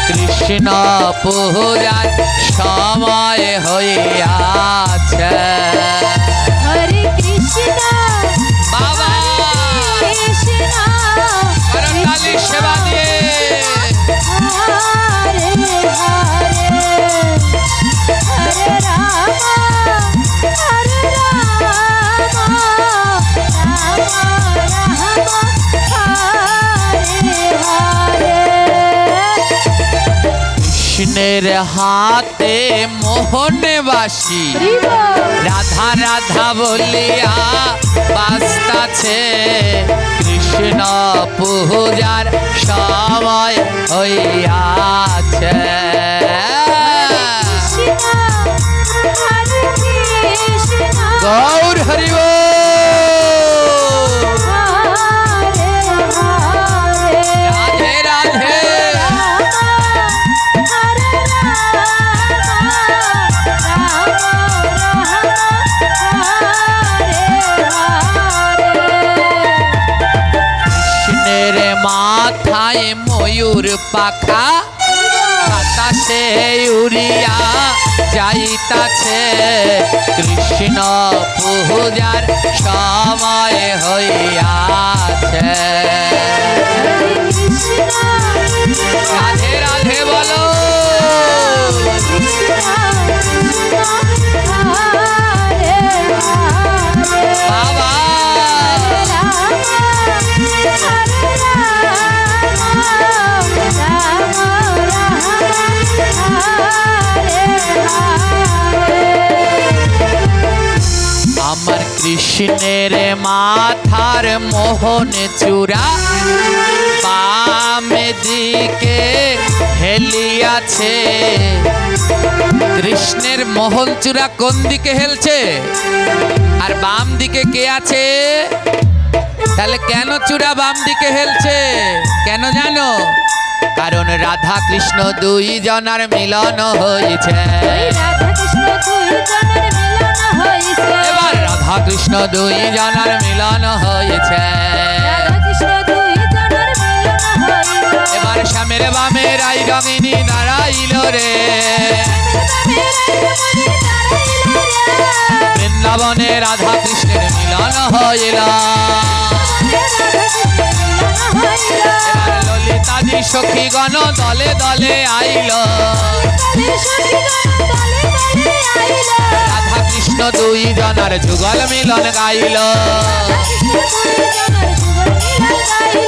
কৃষ্ণ পূজার সময় হইয়াছে। হরে কৃষ্ণ বাবা কৃষ্ণ করতালি সেবা দিয়ে হরে হরে হরে রাম হরে রাম রাম হরে হরে কৃষ্ণের হাতে মোহন বাসি রাধা রাধা বলিয়া বাস্তাছে কৃষ্ণ পূজার সময় হইয়াছে। গৌর হরি বল। রাধে রাধে কৃষ্ণের মাথায় ময়ূর পাখা বাতাসে উড়িয়া যাইতাছে কৃষ্ণ পূজার সময় হইয়াছে। রাধে রাধে বলো। বাবা আমার কৃষ্ণের মাথার মোহন চূড়া বামে দিকে হেলিয়াছে। কৃষ্ণের মোহন চূড়া কোন দিকে হেলছে আর বাম দিকে কে আছে? তাহলে কেন চূড়া বাম দিকে হেলছে? কেন জানো? কারণ রাধা কৃষ্ণ দুই জনার মিলন হয়েছে। এবার রাধা কৃষ্ণ দুই জনার মিলন হয়েছে। এবার শ্যামের বামে রাই রঙিনী দাঁড়াইল রে বৃন্দাবনে রাধা কৃষ্ণের মিলন হইল। এবার ললিতাদি সখীগণ দলে দলে আইল। রাধা কৃষ্ণ দুই জনার যুগল মিলন গাইল।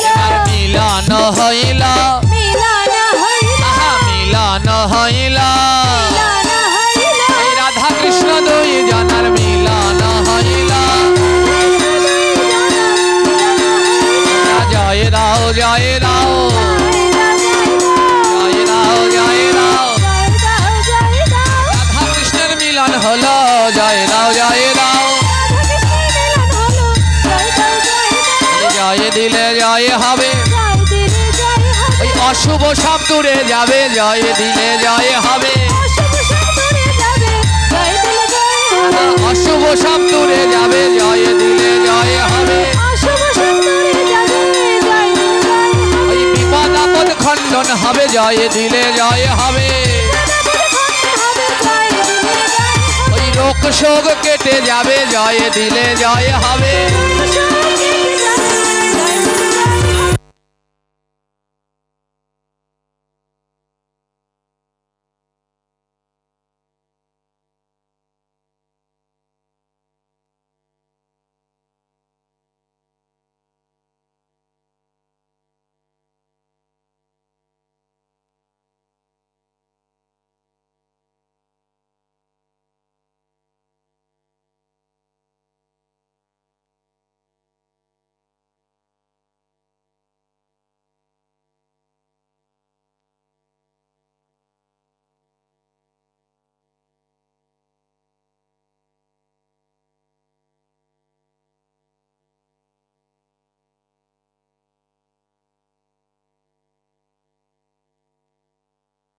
এবার মিলন হইল আহা মিলন হইল। এই রাধা কৃষ্ণ দুই জনার মিলন হইল। জয় দাও জয় দাও জয় দাও জয় দাও। রাধা কৃষ্ণের মিলন হলো জয় দাও জয় দাও। জয় দিলে জয় হবে। ওই অশুভ সব দূরে যাবে জয় দিলে জয় হবে অশুভ সব দূরে যাবে জয় দিলে জয় হবে অশুভ সব দূরে যাবে জয় দিলে জয় হবে অশুভ সব দূরে যাবে জয় দিলে জয় হবে ওই বিপদ আপদ খণ্ডন হবে জয় দিলে জয় হবে ওই রোগ শোক কেটে যাবে জয় দিলে জয় হবে